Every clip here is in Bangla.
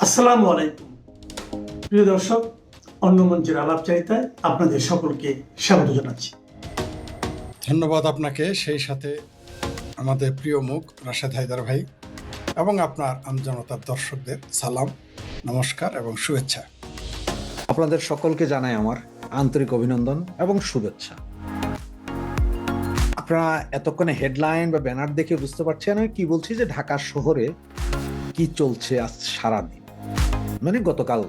আসসালামু আলাইকুম প্রিয় দর্শক, অন্য মঞ্চের আলাপচারিতায় আপনাদের সকলকে স্বাগত জানাচ্ছি। ধন্যবাদ আপনাকে, সেই সাথে আমাদের প্রিয় মুখ রাশেদ হায়দার ভাই এবং আপনার আমজনতার দর্শকদের সালাম, নমস্কার এবং শুভেচ্ছা। আপনাদের সকলকে জানাই আমার আন্তরিক অভিনন্দন এবং শুভেচ্ছা। আপনারা এতক্ষণে হেডলাইন বা ব্যানার দেখে বুঝতে পারছেন আমি কি বলছি, যে ঢাকা শহরে কি চলছে আজ সারাদিন, মানে গতকাল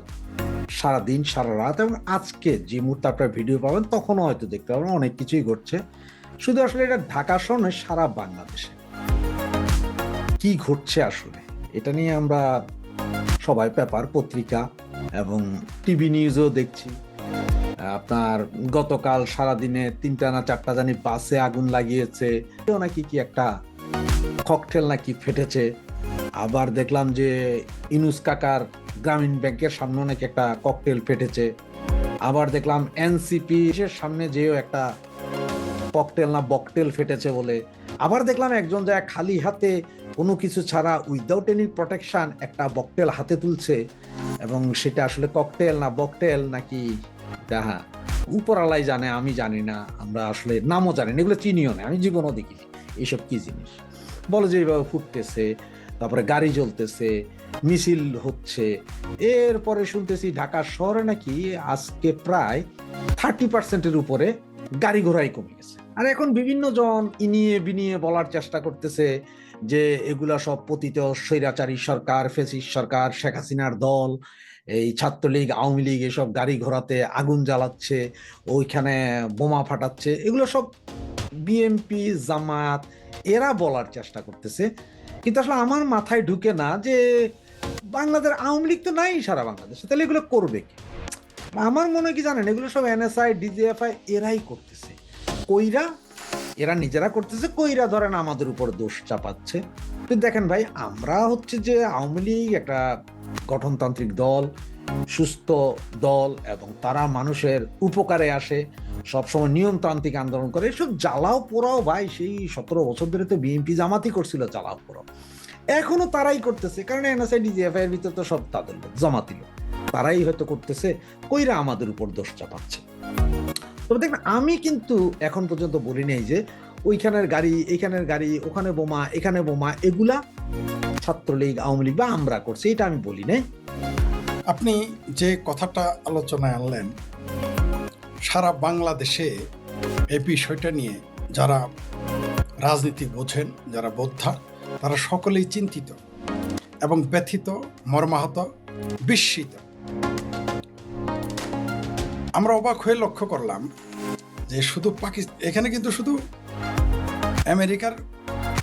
সারাদিন সারা রাত এবং আজকে যে মুহূর্তে আপনারা ভিডিও পাবেন তখনও হয়তো দেখতে পাবেন অনেক কিছুই ঘটছে। শুধু আসলে এটা ঢাকা শহর নয়, সারা বাংলাদেশে কি ঘটছে আসলে এটা নিয়ে আমরা সবাই পেপার, পত্রিকা এবং টিভি নিউজও দেখছি। আপনার গতকাল সারাদিনে 3টা না 4টা জানি বাসে আগুন লাগিয়েছে, নাকি কি একটা ককটেল নাকি ফেটেছে। আবার দেখলাম যে ইনুস কাকার গ্রামীণ ব্যাংকের সামনে নাকি একটা ককটেল ফেটেছে। আবার দেখলাম এনসিপি এর সামনে যেও একটা ককটেল না বকটেল ফেটেছে বলে। আবার দেখলাম একজন যায় খালি হাতে কোনো কিছু ছাড়া উইদাউট এনি প্রোটেকশন একটা বকটেল হাতে তুলছে, এবং সেটা আসলে ককটেল না বকটেল নাকি হ্যাঁ উপরালাই জানে, আমি জানি না, আমরা আসলে নামও জানি না, এগুলো চিনিও না, আমি জীবনও দেখিনি এইসব কি জিনিস। বলে যে এইভাবে ফুটতেছে, তারপরে গাড়ি জ্বলতেছে, মিছিল হচ্ছে। এরপরে শুনতেছি ঢাকা শহরে নাকি আজকে প্রায় 30%-এর উপরে গাড়ি ঘোড়াই কমে গেছে। আর এখন বিভিন্ন জন ইনিয়ে বিনিয়ে বলার চেষ্টা করতেছে যে এগুলা সব পতিত স্বৈরাচারী সরকার, ফ্যাসিস্ট সরকার, শেখ হাসিনার দল, এই ছাত্রলীগ, আওয়ামী লীগ এসব গাড়ি ঘোড়াতে আগুন জ্বালাচ্ছে, ওইখানে বোমা ফাটাচ্ছে। এগুলো সব বিএনপি, জামাত এরা বলার চেষ্টা করতেছে। কিন্তু আসলে আমার মাথায় ঢুকে না যে বাংলাদেশ আওয়ামী লীগ তো নাই সারা বাংলাদেশে, তাহলে এগুলো করবে কি? আমার মনে হয় কি জানেন, এগুলো সব এনএসআই, ডিজিএফআই এরাই করতেছে। কইরা এরা নিজেরা করতেছে, কইরা ধরেন আমাদের উপর দোষ চাপাচ্ছে। কিন্তু দেখেন ভাই, আমরা হচ্ছে যে আওয়ামী লীগ একটা গঠনতান্ত্রিক দল, সুস্থ দল, এবং তারা মানুষের উপকারে আসে, সবসময় নিয়মতান্ত্রিক আন্দোলন করে। এসব জ্বালাও পোড়াও ভাই সেই 17 বছর ধরে তো বিএনপি জামাতই করছিল জ্বালাও পোড়াও, এখনো তারাই করতেছে। কারণ এনএসআই, ডিজিএফআই এর ভিতর তো সব তাদের লোক, জামাতি লোক, তারাই হয়তো করতেছে, কইরা আমাদের উপর দোষ চাপাচ্ছে। তবে দেখবেন আমি কিন্তু এখন পর্যন্ত বলি নাই যে ওইখানের গাড়ি, এইখানের গাড়ি, ওখানে বোমা, এখানে বোমা, এগুলা ছাত্রলীগ, আওয়ামী লীগ বা আমরা করছি, এটা আমি বলি নাই। আপনি যে কথাটা আলোচনায় আনলেন, সারা বাংলাদেশে এই বিষয়টা নিয়ে যারা রাজনীতি বোঝেন, যারা বোদ্ধা, তারা সকলেই চিন্তিত এবং ব্যথিত, মর্মাহত, বিস্মিত। আমরা অবাক হয়ে লক্ষ্য করলাম যে শুধু এখানে কিন্তু শুধু আমেরিকার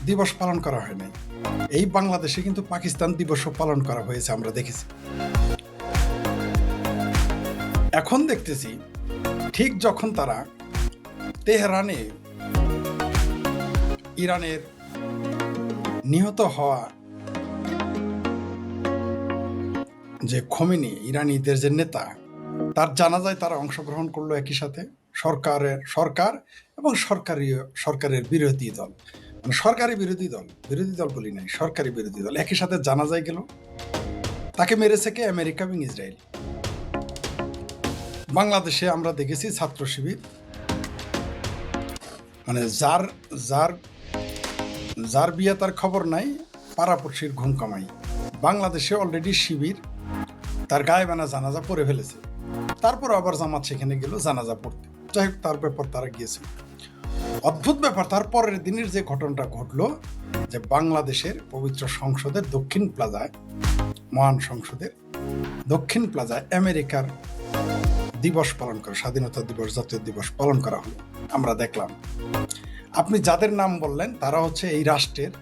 দিবস পালন করা হয় নাই, এই বাংলাদেশে কিন্তু পাকিস্তান দিবসও পালন করা হয়েছে, আমরা দেখেছি। এখন দেখতেছি ঠিক যখন তারা তেহরানে ইরানের নিহত হওয়া যে খোমেনি, ইরানিদের যে নেতা, তার জানাজায় তারা অংশগ্রহণ করলো একই সাথে। সরকার এবং সরকারের বিরোধী দল, মানে সরকারি বিরোধী দল বলি নাই, সরকারি বিরোধী দল একই সাথে জানাজায় গেল। তাকে মেরেছে কে? আমেরিকা এবং ইসরায়েল। বাংলাদেশে আমরা দেখেছি ছাত্র শিবির, মানে যার বিয়ে তার খবর নাই, পাড়াপড়শির ঘুম কামাই। বাংলাদেশে অলরেডি শিবির তার গায়ে বানা জানাজা পড়ে ফেলেছে, তারপর আবার জামাত সেখানে গেল জানাজা পড়তে। যাই হোক, তার ব্যাপার তারা গিয়েছে। অদ্ভুত ব্যাপার, তার পরের দিনের যে ঘটনাটা ঘটলো, যে বাংলাদেশের পবিত্র সংসদের দক্ষিণ প্লাজায়, মহান সংসদের দক্ষিণ প্লাজায় আমেরিকার দিবস পালন করা, স্বাধীনতা দিবস, জাতীয় দিবস পালন করা হলো। আমরা দেখলাম, আপনি যাদের নাম বললেন তারা হচ্ছে এই রাষ্ট্রের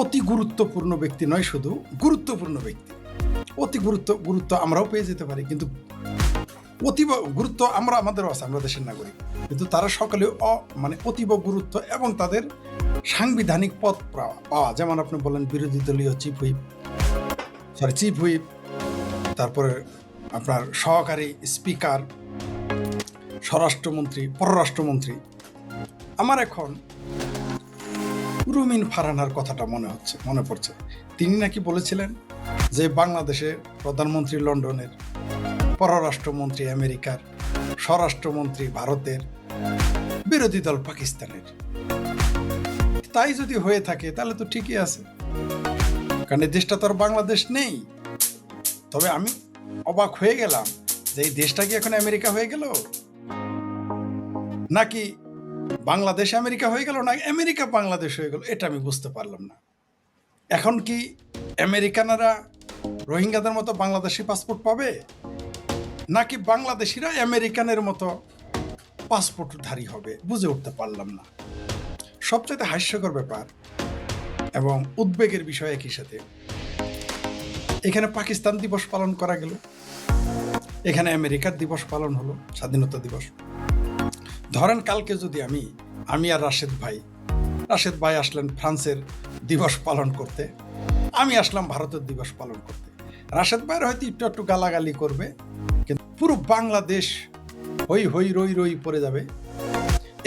অতি গুরুত্বপূর্ণ ব্যক্তি, নয় শুধু গুরুত্বপূর্ণ ব্যক্তি, অতি গুরুত্ব আমরাও পেয়ে যেতে পারি, কিন্তু অতীব গুরুত্ব আমাদেরও আছে, আমরা দেশের নাগরিক, কিন্তু তারা সকলে মানে অতীব গুরুত্ব এবং তাদের সাংবিধানিক পদ পাওয়া। যেমন আপনি বললেন বিরোধী দলীয় চিফ হুইপ, তারপরে আপনার সহকারী স্পিকার, স্বরাষ্ট্রমন্ত্রী, পররাষ্ট্রমন্ত্রী। আমার এখন রুমিন ফারহানার কথাটা মনে পড়ছে। তিনি নাকি বলেছিলেন যে বাংলাদেশের প্রধানমন্ত্রী লন্ডনের, পররাষ্ট্রমন্ত্রী আমেরিকার, স্বরাষ্ট্রমন্ত্রী ভারতের, বিরোধী দল পাকিস্তানের। তাই যদি হয়ে থাকে তাহলে তো ঠিকই আছে, কারণ এই দেশটা তো আর বাংলাদেশ নেই। তবে আমি অবাক হয়ে গেলাম যে এই দেশটা কি এখন আমেরিকা হয়ে গেল, নাকি বাংলাদেশ আমেরিকা হয়ে গেল, না আমেরিকা বাংলাদেশ হয়ে গেল, এটা আমি বুঝতে পারলাম না। এখন কি আমেরিকানরা রোহিঙ্গাদের মতো বাংলাদেশি পাসপোর্ট পাবে, নাকি বাংলাদেশিরা আমেরিকানের মতো পাসপোর্টধারী হবে, বুঝে উঠতে পারলাম না। সবচেয়ে হাস্যকর ব্যাপার এবং উদ্বেগের বিষয় একই সাথে, এখানে পাকিস্তান দিবস পালন করা গেল, এখানে আমেরিকার দিবস পালন হলো, স্বাধীনতা দিবস। ধরেন কালকে যদি আমি আর রাশেদ ভাই আসলেন ফ্রান্সের দিবস পালন করতে, আমি আসলাম ভারতের দিবস পালন করতে। রাশেদ ভাইয়ের হয়তো একটু গালাগালি করবে, কিন্তু পুরো বাংলাদেশ হই হই রই রই পড়ে যাবে।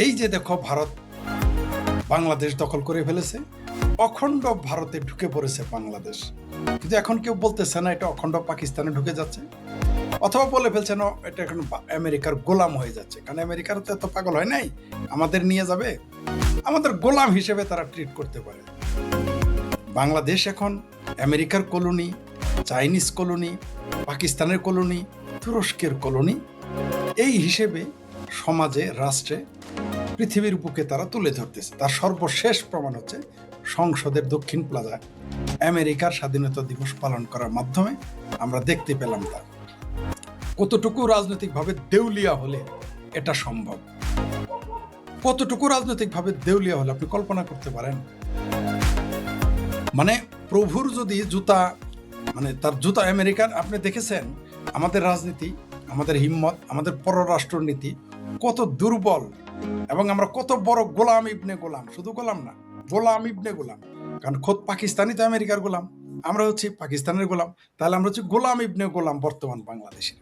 এই যে দেখো ভারত বাংলাদেশ দখল করে ফেলেছে, অখণ্ড ভারতে ঢুকে পড়েছে বাংলাদেশ, কিন্তু এখন কেউ বলতেছে না এটা অখণ্ড পাকিস্তানে ঢুকে যাচ্ছে, অথবা বলে ফেলছে না এটা এখন আমেরিকার গোলাম হয়ে যাচ্ছে। কারণ আমেরিকার তো এত পাগল হয় নাই আমাদের নিয়ে যাবে, আমাদের গোলাম হিসেবে তারা ট্রিট করতে পারে। বাংলাদেশ এখন আমেরিকার কলোনি, চাইনিজ কলোনি, পাকিস্তানের কলোনি, তুরস্কের কলোনি, এই হিসেবে সমাজে, রাষ্ট্রে, পৃথিবীর বুকে তারা তুলে ধরতেছে। তার সর্বশেষ প্রমাণ হচ্ছে সংসদের দক্ষিণ প্লাজায় আমেরিকার স্বাধীনতা দিবস পালন করার মাধ্যমে আমরা দেখতে পেলাম তা কতটুকু রাজনৈতিকভাবে দেউলিয়া হলে এটা সম্ভব। কতটুকু রাজনৈতিকভাবে দেউলিয়া হলে আপনি কল্পনা করতে পারেন? মানে প্রভুর যদি জুতা, মানে তার জুতা আমেরিকার। আপনি দেখেছেন আমাদের রাজনীতি, আমাদের হিম্মত, আমাদের পররাষ্ট্র নীতি কত দুর্বল, এবং আমরা কত বড় গোলাম ইবনে গোলাম। শুধু গোলাম না, গোলাম ইবনে গোলাম, কারণ খোদ পাকিস্তানি তো আমেরিকার গোলাম, আমরা হচ্ছি পাকিস্তানের গোলাম। তাহলে আমরা হচ্ছি গোলাম ইবনে গোলাম বর্তমান বাংলাদেশে।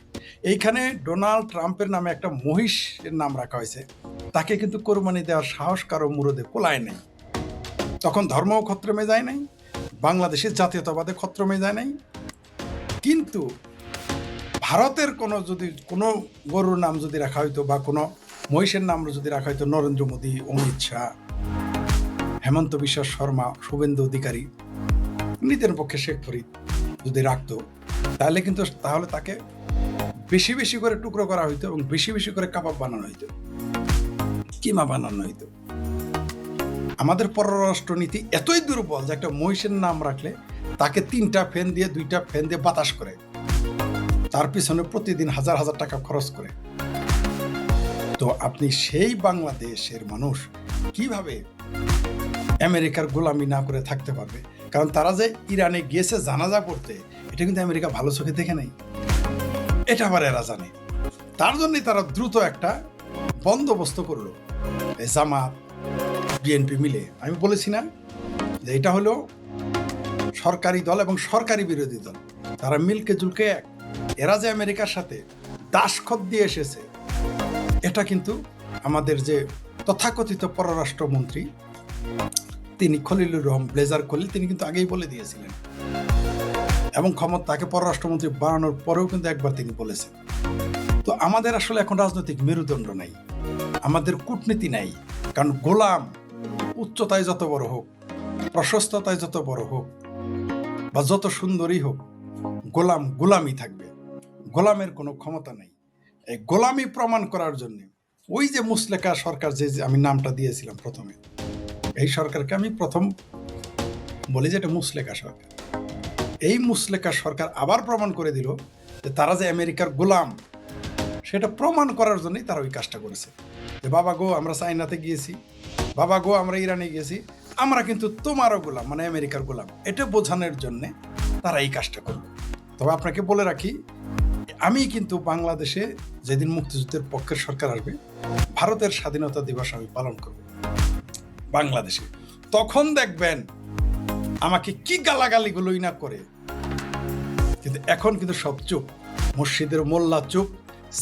এইখানে ডোনাল্ড ট্রাম্পের নামে একটা মহিষের নাম রাখা হয়েছে, তাকে কিন্তু কোরবানি দেওয়ার সাহস কারো মুরদে কোলায় নেই। তখন ধর্মও খত্রমে যায় নাই, বাংলাদেশের জাতীয়তাবাদে খত্রমে যায় নাই। কিন্তু ভারতের কোনো গরুর নাম যদি রাখা হইতো, বা কোনো মহিষের নাম যদি রাখা হইতো, নরেন্দ্র মোদী, অমিত শাহ, হেমন্ত বিশ্ব শর্মা, শুভেন্দু অধিকারী, নীতির পক্ষে শেখ ফরিদ যদি রাখতো, তাহলে তাকে বেশি বেশি করে টুকরো করা হইতো এবং বেশি বেশি করে কাবাব বানানো হইতো, কিমা বানানো হইতো। আমাদের পররাষ্ট্র নীতি এতই দুর্বল যে একটা মহিষের নাম রাখলে তাকে 3টা ফ্যান দিয়ে 2টা ফ্যান দিয়ে বাতাস করে, তার পিছনে প্রতিদিন হাজার হাজার টাকা খরচ করে। তো আপনি সেই বাংলাদেশের মানুষ কিভাবে আমেরিকার গোলামি না করে থাকতে পারবে? কারণ তারা যে ইরানে গিয়েছে জানাজা পড়তে, এটা কিন্তু আমেরিকা ভালো চোখে দেখে নাই, এটা আবার এরা জানে। তার জন্যই তারা দ্রুত একটা বন্দোবস্ত করলো, জামাত, বিএনপি মিলে। আমি বলেছি না যে এটা হলো সরকারি দল এবং সরকারি বিরোধী দল, তারা মিলকে জুলকে এক। এরা যে আমেরিকার সাথে দাসখত দিয়ে এসেছে, এটা কিন্তু আমাদের যে তথাকথিত পররাষ্ট্রমন্ত্রী, তিনি খলিলুর রহমান ব্লেজার খলিল, তিনি কিন্তু আগেই বলে দিয়েছিলেন, এবং তাকে পররাষ্ট্রমন্ত্রী বানানোর পরেও কিন্তু একবার তিনি বলেছেন। তো আমাদের আসলে এখন রাজনৈতিক মেরুদণ্ড নাই, আমাদের কূটনীতি নাই। কারণ গোলাম উচ্চতায় যত বড় হোক, প্রশস্ততায় যত বড় হোক, বা যত সুন্দরী হোক, গোলামই থাকবে। গোলামের কোনো ক্ষমতা নেই। এই গোলামি প্রমাণ করার জন্য ওই যে মুসলেকা সরকার, যে আমি নামটা দিয়েছিলাম প্রথমে, এই সরকারকে আমি প্রথম বলি যে এটা মুসলেকা সরকার। এই মুসলেকা সরকার আবার প্রমাণ করে দিল যে তারা যে আমেরিকার গোলাম, সেটা প্রমাণ করার জন্যই তারা ওই কাজটা করেছে। যে বাবা গো আমরা চাইনাতে গিয়েছি, বাবা গো আমরা ইরানে গিয়েছি, আমরা কিন্তু তোমারও গোলাম, মানে আমেরিকার গোলাম, এটা বোঝানোর জন্যে তারা এই কাজটা করবে। তবে আপনাকে বলে রাখি, আমি কিন্তু বাংলাদেশে যেদিন মুক্তিযুদ্ধের পক্ষের সরকার আসবে, ভারতের স্বাধীনতা দিবস আমি পালন করব বাংলাদেশে। তখন দেখবেন আমাকে কি গালাগালিগুলোই না করে। কিন্তু এখন কিন্তু সব চুপ, মসজিদের মোল্লা চুপ,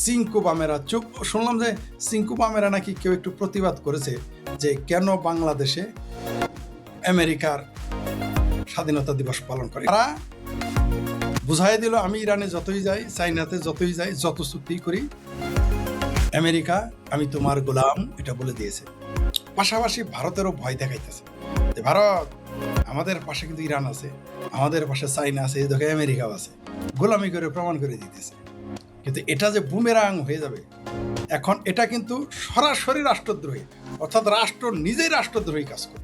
সিংকু বামেরা চুপ। শুনলাম যে সিংকু বামেরা নাকি কেউ একটু প্রতিবাদ করেছে যে কেন বাংলাদেশে আমেরিকার স্বাধীনতা দিবস পালন করে। তারা বুঝাই দিল আমি ইরানে যতই যাই, চাইনাতে যতই যাই, যত চুক্তি করি, আমেরিকা আমি তোমার গোলাম, এটা বলে দিয়েছে। পাশাপাশি ভারতেরও ভয় দেখাইতেছে যে ভারত, আমাদের পাশে কিন্তু ইরান আছে, আমাদের পাশে চাইনা আছে, এই দেখে আমেরিকাও আছে, গোলামি করে প্রমাণ করে দিতেছে। কিন্তু এটা যে বুমেরাং হয়ে যাবে, এখন এটা কিন্তু সরাসরি রাষ্ট্রদ্রোহী, অর্থাৎ রাষ্ট্র নিজেই রাষ্ট্রদ্রোহী কাজ করে।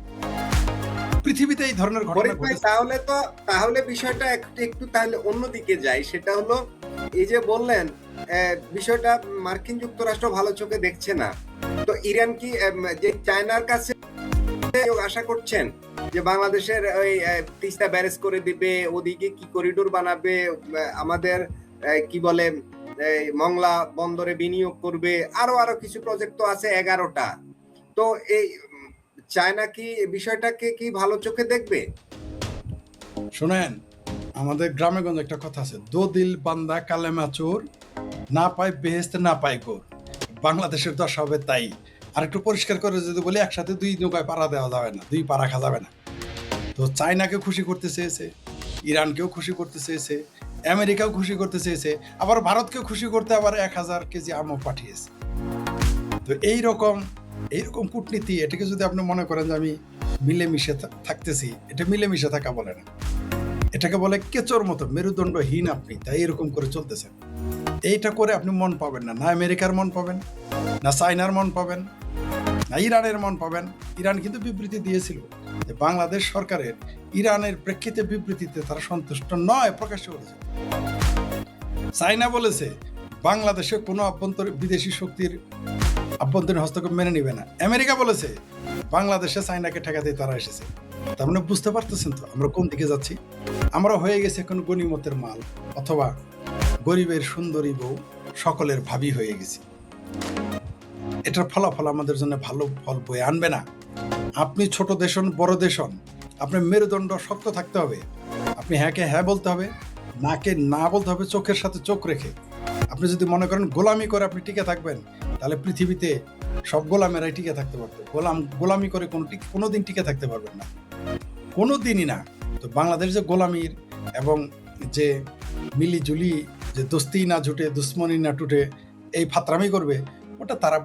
পৃথিবীতে এই ধরনের ঘটনা ফরিদ ভাই, তাহলে বিষয়টা একটু তাহলে অন্যদিকে যাই। সেটা হলো, এই যে বললেন বিষয়টা মার্কিন যুক্তরাষ্ট্র ভালো চোখে দেখছে না, তো ইরান কি যে চায়নার কাছে আশা করছেন যে বাংলাদেশের ওই তিস্তা ব্যারেজ করে দিবে, ওদিকে কি করিডোর বানাবে, আমাদের কি বলে মংলা বন্দরে বিনিয়োগ করবে, আরো কিছু প্রজেক্ট তো আছে 11টা। তো এই চায়না কি বিষয়টাকে কি ভালো চোখে দেখবে? শোনেন, আমাদের গ্রামে গঞ্জে একটা কথা আছে, দো দিল বান্দা কালেমা চোর, না পায় বেহেস্ত না পায় গোর। বাংলাদেশের দশা হবে তাই। আর একটু পরিষ্কার করে যদি বলি, একসাথে দুই নৌকায় পাড়া দেওয়া যাবে না, দুই পাড়া খাওয়া যাবে না। তো চায়নাকে খুশি করতে চেয়েছে, ইরানকেও খুশি করতে চেয়েছে, আমেরিকাও খুশি করতে চেয়েছে, আবার ভারতকেও খুশি করতে আবার 1000 কেজি আমও পাঠিয়েছে। তো এইরকম কূটনীতি, এটাকে যদি আপনি মনে করেন যে আমি মিলেমিশে থাকতেছি, এটা মিলেমিশে থাকা বলে না, এটাকে বলে কেচোর মতো মেরুদণ্ডহীন। আপনি তাই এরকম করে চলতেছেন। এইটা করে আপনি মন পাবেন না, না আমেরিকার মন পাবেন, না চায়নার মন পাবেন, না ইরানের মন পাবেন। ইরান কিন্তু বিবৃতি দিয়েছিল যে বাংলাদেশ সরকারের ইরানের প্রেক্ষিতে বিবৃতিতে তারা সন্তুষ্ট নয়, প্রকাশ্য করেছে। চায়না বলেছে বাংলাদেশে কোনো বিদেশি শক্তির আভ্যন্তরীণ হস্তক্ষেপ মেনে নিবে না। আমেরিকা বলেছে বাংলাদেশে চায়নাকে ঠেকাতে তারা এসেছে। তার মানে বুঝতে পারতেছেন তো আমরা কোন দিকে যাচ্ছি? আমরা হয়ে গেছি এখন গনিমতের মাল, অথবা গরিবের সুন্দরী বউ সকলের ভাবি হয়ে গেছি। এটার ফলাফল আমাদের জন্য ভালো ফল বয়ে আনবে না। আপনি ছোট দেশ হন, বড় দেশ হন, আপনার মেরুদণ্ড শক্ত থাকতে হবে। আপনি হ্যাঁকে হ্যাঁ বলতে হবে, নাকে না বলতে হবে, চোখের সাথে চোখ রেখে। আপনি যদি মনে করেন গোলামি করে আপনি টিকে থাকবেন, তাহলে পৃথিবীতে সব গোলামেরাই টিকে থাকতে পারবে। গোলামি করে কোনোদিন টিকে থাকতে পারবেন না, কোনো দিনই না। তো বাংলাদেশ যে গোলামির এবং যে মিলিজুলি, যে দোস্তি না জুটে দুশ্মনী না টুটে এই ফাতরামি করবে, ওটা তারা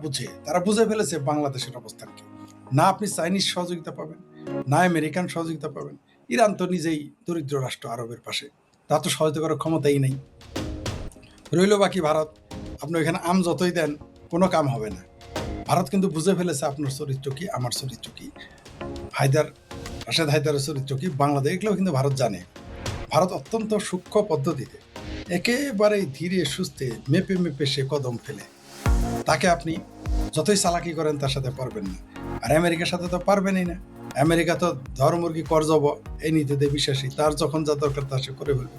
বুঝে ফেলেছে বাংলাদেশের অবস্থানকে। না আপনি চাইনিজ সহযোগিতা পাবেন, না আমেরিকান সহযোগিতা পাবেন। ইরান তো নিজেই দরিদ্র রাষ্ট্র, আরবের পাশে, তা তো সহযোগিতা করার ক্ষমতাই নেই। রইল বাকি ভারত। আপনি ওইখানে আম যতই দেন কোনো কাম হবে না। ভারত কিন্তু বুঝে ফেলেছে আপনার চরিত্র কি, আমার চরিত্র কি, রাশেদ হায়দারের চরিত্র কি, বাংলাদেশ, এগুলো কিন্তু ভারত জানে। ভারত অত্যন্ত সূক্ষ্ম পদ্ধতিতে একেবারেই ধীরে সুস্থে মেপে সে কদম ফেলে। তাকে আপনি যতই চালাকি করেন তার সাথে পারবেন না। আর আমেরিকার সাথে তো পারবেনই না। আমেরিকা তো ধর্মুর্গী করজব এই নীতিতে বিশ্বাসী, তার যখন যা দরকার তা সে করে ফেলবে।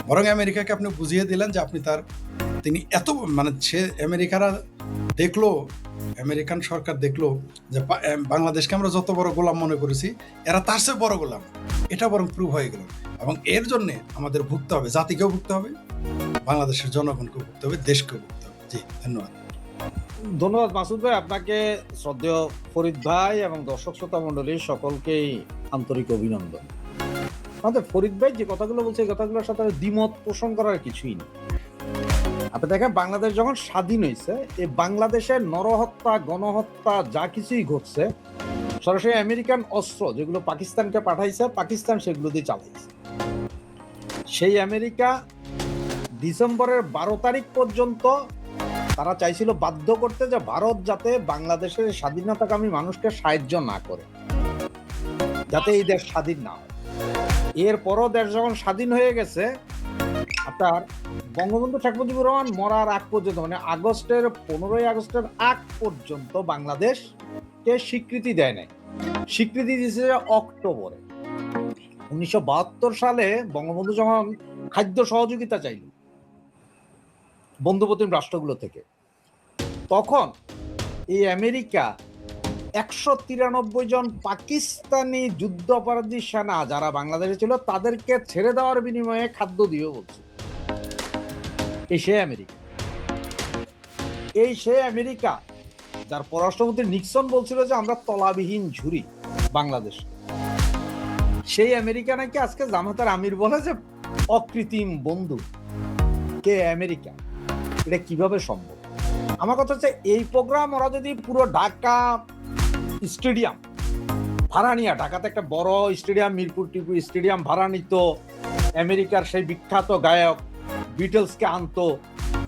বরং আমেরিকাকে আপনি বুঝিয়ে দিলেন যে তিনি এত সে আমেরিকান সরকার দেখলো যে বাংলাদেশকে আমরা যত বড় গোলাম মনে করেছি, এরা তার চেয়ে বড় গোলাম। এটা বরং প্রুভ হয়ে গেল। এবং এর জন্য আমাদের ভুগতে হবে, জাতিকেও ভুগতে হবে, বাংলাদেশের জনগণকেও ভুগতে হবে, দেশকেও ভুগতে হবে। জি, ধন্যবাদ মাসুদ ভাই, আপনাকে, শ্রদ্ধেয় ফরিদ ভাই এবং দর্শক শ্রোতা মণ্ডলীর সকলকেই আন্তরিক অভিনন্দন। আমাদের ফরিদ ভাই যে কথাগুলো বলছে, এই কথাগুলোর সাথে দ্বিমত পোষণ করার কিছুই নেই। আপনি দেখেন, বাংলাদেশ যখন স্বাধীন হয়েছে, এই বাংলাদেশের নরহত্যা, গণহত্যা যা কিছুই ঘটছে, সরাসরি আমেরিকান অস্ত্র যেগুলো পাকিস্তানকে পাঠাইছে, পাকিস্তান সেগুলো দিয়ে চালাইছে। সেই আমেরিকা ডিসেম্বরের 12 তারিখ পর্যন্ত তারা চাইছিল বাধ্য করতে যে ভারত যাতে বাংলাদেশের স্বাধীনতাকামী মানুষকে সাহায্য না করে, যাতে এই দেশ স্বাধীন না হয়। এরপরও দেশ যখন স্বাধীন হয়ে গেছে, আপনার বঙ্গবন্ধু শেখ মুজিবুর রহমান মরার আগ পর্যন্ত, মানে 15 আগস্টের আগ পর্যন্ত বাংলাদেশকে স্বীকৃতি দেয় নাই। স্বীকৃতি দিয়েছে অক্টোবরে। 1972 সালে বঙ্গবন্ধু যখন খাদ্য সহযোগিতা চাইল বন্ধুপ্রতিম রাষ্ট্রগুলো থেকে, তখন এই আমেরিকা 193 জন পাকিস্তানি যুদ্ধাপরাধী সেনা যারা বাংলাদেশে ছিল তাদেরকে ছেড়ে দেওয়ার বিনিময়ে খাদ্য দিয়ে বলছে। এই সে আমেরিকা যার পররাষ্ট্রমন্ত্রী নিক্সন বলছিল যে আমরা তলাবিহীন ঝুরি বাংলাদেশ। সেই আমেরিকা নাকি আজকে জামাতার আমির বলে যে অকৃত্রিম বন্ধু কে আমেরিকা, এটা কিভাবে সম্ভব? আমার কথা হচ্ছে এই প্রোগ্রাম ওরা যদি পুরো ঢাকা স্টেডিয়াম ভাড়া নিয়ে, ঢাকাতে একটা বড় স্টেডিয়াম, মিরপুর টিপু স্টেডিয়াম ভাড়া নিত, আমেরিকার সেই বিখ্যাত গায়ক বিটলসকে আনতো,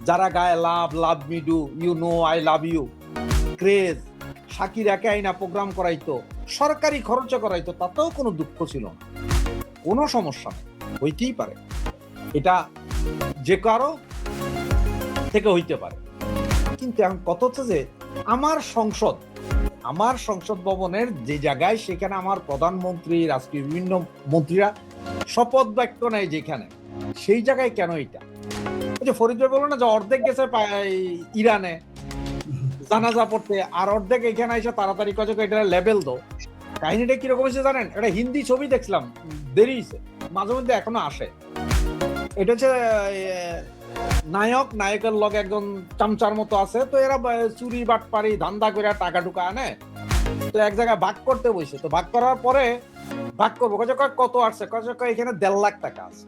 যারা গায়ে love love me do, you know I love you, craze, শাকিরাকে আইনা প্রোগ্রাম করাইতো, সরকারি খরচে করাইতো, তাতেও কোনো দুঃখ ছিল না, কোনো সমস্যা নেই, হইতেই পারে, এটা যে কারো থেকে হইতে পারে। কিন্তু এখন কথা হচ্ছে যে আমার সংসদ ভবনের যে জায়গায়, সেখানে আমার প্রধানমন্ত্রী, রাষ্ট্রীয় বিভিন্ন মন্ত্রীরা শপথ বাক্য নেয় যেখানে, সেই জায়গায় কেন এটা? ওই যে ফরিদ ভাই বললো না যে অর্ধেক গেছে ইরানে জানাজা পড়তে, আর অর্ধেক এখানে এসে তাড়াতাড়ি কত এটা লেবেল দো। কাহিনীটা কিরকম হয়েছে জানেন? এটা হিন্দি ছবি দেখলাম, দেরি হয়েছে, মাঝে মধ্যে এখনো আসে। এটা হচ্ছে নায়কের লগে একজন চামচার মতো আছে, তো এরা চুরি বাটপারি ধান্দা করে টাকা টুকা আনে, তো এক জায়গায় ভাগ করতে বসে, তো ভাগ করার পরে ভাগ করবো কত আসছে, এখানে 1.5 লাখ টাকা আছে,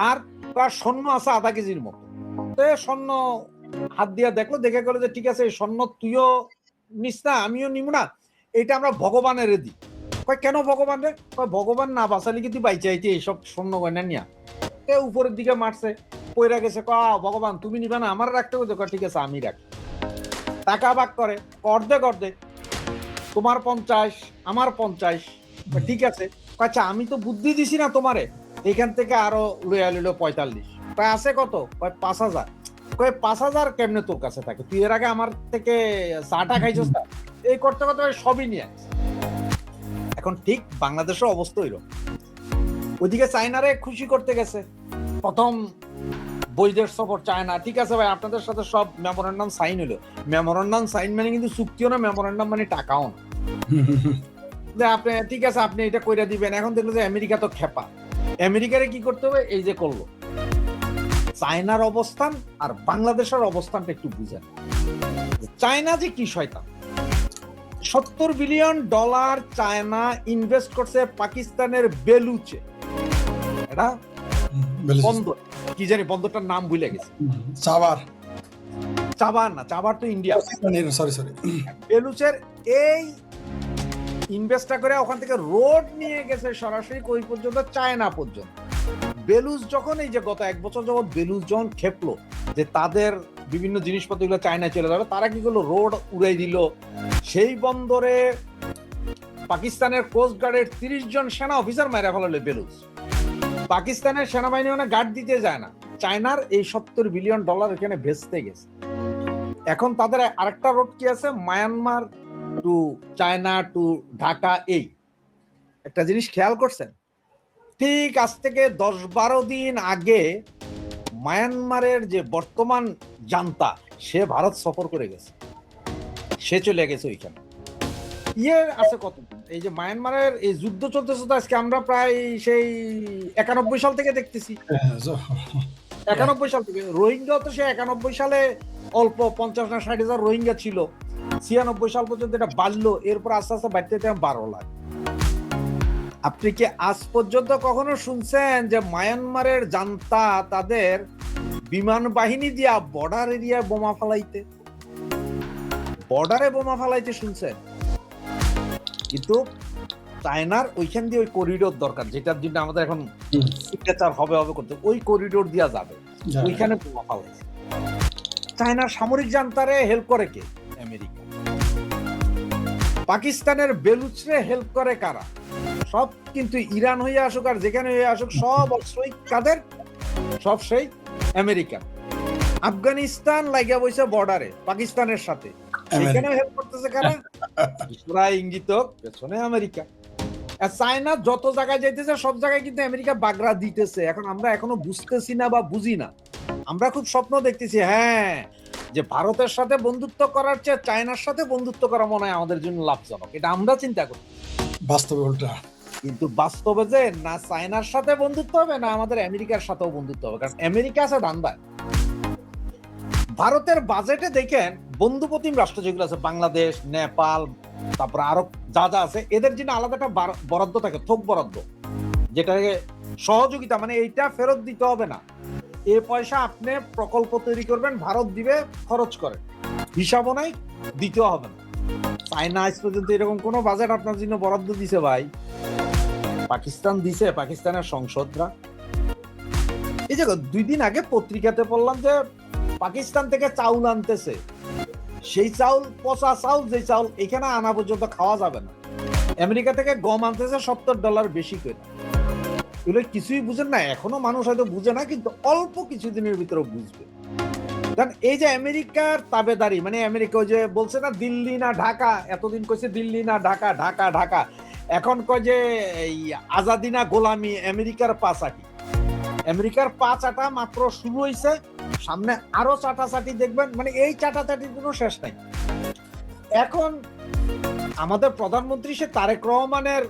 আর স্বর্ণ আছে 0.5 কেজির মতো। তো স্বর্ণ হাত দিয়ে দেখলো, দেখে গেলো যে ঠিক আছে, স্বর্ণ তুইও নিস না, আমিও নিব না, এটা আমরা ভগবানের দিই। কেন ভগবান রে? ভগবান না বাঁচালি কি তুই বাইচাইতে এইসব স্বর্ণ গয়না নিয়া? উপরের দিকে মারছে, পয়রা গেছে, ভগবান তুমি নিবে না, আমার রাখতে হবে, ঠিক আছে আমি রাখি। টাকা ভাগ করে অর্ধেক, তোমার 50, আমার 50, ঠিক আছে। আচ্ছা আমি তো বুদ্ধি দিছি না তোমারে, এখান থেকে আরো লইয়া লইল 45, আছে কত? 5,000। 5,000 কেমনে তোর কাছে থাকে? তুই এর আগে আমার থেকে চাটা খাইছিস না? এই করতে করতে সবই নিয়ে আসছে। এখন ঠিক বাংলাদেশের অবস্থা হইল, ওইদিকে চায়নারে খুশি করতে গেছে, প্রথম বৈদেশ সফর চায়না, ঠিক আছে ভাই আপনাদের সাথে সব মেমোরেন্ডাম সাইন হলো। মেমোরেন্ডাম সাইন মানে কিন্তু চুক্তিও না, মেমোরেন্ডাম মানে টাকাও না, যে আপনি ঠিক আছে আপনি এটা কইরা দিবেন। এখন দেখলো যে আমেরিকা তো খেপা, আমেরিকারে কি করতে হবে? এই যে করলো। চায়নার অবস্থান আর বাংলাদেশের অবস্থানটা একটু বুঝেন। চায়না যে কি শয়তান, $70 বিলিয়ন চায়না ইনভেস্ট করছে পাকিস্তানের বেলুচে, এটা বন্দর, কি জানি বন্দরটার নাম ভুলে গেছে, চাবার না, চাবার তো ইন্ডিয়া, সরি বেলুচের এই ইনভেস্টটা করে ওখান থেকে রোড নিয়ে গেছে সরাসরি কই পর্যন্ত? চায়না পর্যন্ত। বেলুচ যখন এই যে গত 1 বছর যখন বেলুচ যখন খেপলো যে তাদের বিভিন্ন জিনিসপত্রগুলো চায়না চলে যাবে, তারা কি করলো? রোড উড়াই দিল। সেই বন্দরে পাকিস্তানের কোস্ট গার্ডের 30 জন সেনা অফিসার মেরে ফেলালো বেলুচ। পাকিস্তানের সেনাবাহিনী মানে গার্ড দিতে যায় না, চায়নার এই $70 বিলিয়ন এখানে ভেস্তে গেছে। এখন তাদের আরেকটা রোড কি আছে? Myanmar to China to Dhaka. এই একটা জিনিস খেয়াল করছেন, ঠিক আজ থেকে 10-12 দিন আগে মায়ানমারের যে বর্তমান জান্তা, সে ভারত সফর করে গেছে, সে চলে গেছে ওইখানে। আছে কত? এই যে মায়ানমারের এই যুদ্ধ চলতেছে তো আজকে আমরা প্রায় সেই 91 সাল থেকে দেখতেছি, 91 সাল থেকে। রোহিঙ্গা তো সে 91 সালে অল্প 50 না 60 হাজার রোহিঙ্গা ছিল, 96 সাল পর্যন্ত এটা বাড়লো, এরপর আস্তে আস্তে বাড়তে 12 লাখ। আপনি কি আজ পর্যন্ত কখনো শুনছেন যে মায়ানমারের জান্তা তাদের বিমান বাহিনী দিয়া বর্ডার এরিয়ায় বোমা ফালাইতে, বর্ডারে বোমা ফালাইতে শুনছেন? কিন্তু চায়নার ওইখান দিয়ে ওই করিডোর দরকার, যেটার জন্য আমাদের এখন সিগনেচার হবে করতে, ওই করিডোর দিয়া যাবে, ওইখানে বোমা ফালাইছে। চায়নার সামরিক জান্তারে হেল্প করে কে? আমেরিকা। পাকিস্তানের বেলুচরে হেল্প করে কারা? সব কিন্তু ইরান হয়ে আসুক আর যেখানে হয়ে আসুক, সব অস্ত্রই কাদের? সব সেই আমেরিকা। আফগানিস্তান লাগিয়া বইছে বর্ডারে পাকিস্তানের সাথে, সেখানে হেল্প করতেছে কারা? ইঙ্গিত পেছনে আমেরিকা। চায়না যত জায়গায় যাইতেছে সব জায়গায় কিন্তু আমেরিকা বাগড়া দিতেছে। এখন আমরা এখনো বুঝতেছি না বা বুঝি না, আমরা খুব স্বপ্ন দেখতেছি হ্যাঁ যে ভারতের সাথে বন্ধুত্ব করার চেয়ে চায়নার সাথে বন্ধুত্ব করা মনে হয় আমাদের জন্য লাভজনক, এটা আমরা চিন্তা করি। বাস্তবে উল্টা। কিন্তু বাস্তবে যে না চায়নার সাথে বন্ধুত্ব হবে না আমাদের আমেরিকার সাথেও বন্ধুত্ব হবে, কারণ আমেরিকা আছে ধান্দায়। ভারতের বাজেটে দেখেন বন্ধুপ্রতিম রাষ্ট্র যেগুলো আছে, বাংলাদেশ, নেপাল, তারপর আরো যা যা আছে, এদের জন্য আলাদা একটা বরাদ্দ থাকে, থোক বরাদ্দ, যেটাকে সহযোগিতা, মানে এইটা ফেরত দিতে হবে না, এই পয়সা আপনি প্রকল্প তৈরি করবেন, ভারত দিবে, খরচ করেন, হিসাবও নাই, দিতেও হবে না। চায়না আজ পর্যন্ত এরকম কোনো বাজেট আপনার জন্য বরাদ্দ দিছে ভাই? পাকিস্তান দিছে, পাকিস্তানের সংসদরা। এই যে 2 দিন আগে পত্রিকাতে পড়লাম যে পাকিস্তান থেকে চাউল আনতেছে, সেই চাউল পচা চাউল, যে চাউল এখানে আনা পর্যন্ত খাওয়া যাবে না। আমেরিকা থেকে গম আনতেছে $70 বেশি করে। এগুলো কিছুই বুঝেন না, এখনো মানুষ হয়তো বুঝে না, কিন্তু অল্প কিছুদিনের ভিতরে বুঝবে। কারণ এই যে আমেরিকার তাবেদারি, মানে আমেরিকা ওই যে বলছে না দিল্লি না ঢাকা, এতদিন কইছে দিল্লি না ঢাকা, ঢাকা ঢাকা, এখন কয় যে এই আজাদি না গোলামি, আমেরিকার পাঁচাটি। আমেরিকার পা চাটা মাত্র শুরু হয়েছে, সামনে আরো চাটাচাটি দেখবেন, মানে এই চাটাচাটির কোনো শেষ নাই। এখন আমাদের প্রধানমন্ত্রী সে তারেক রহমানের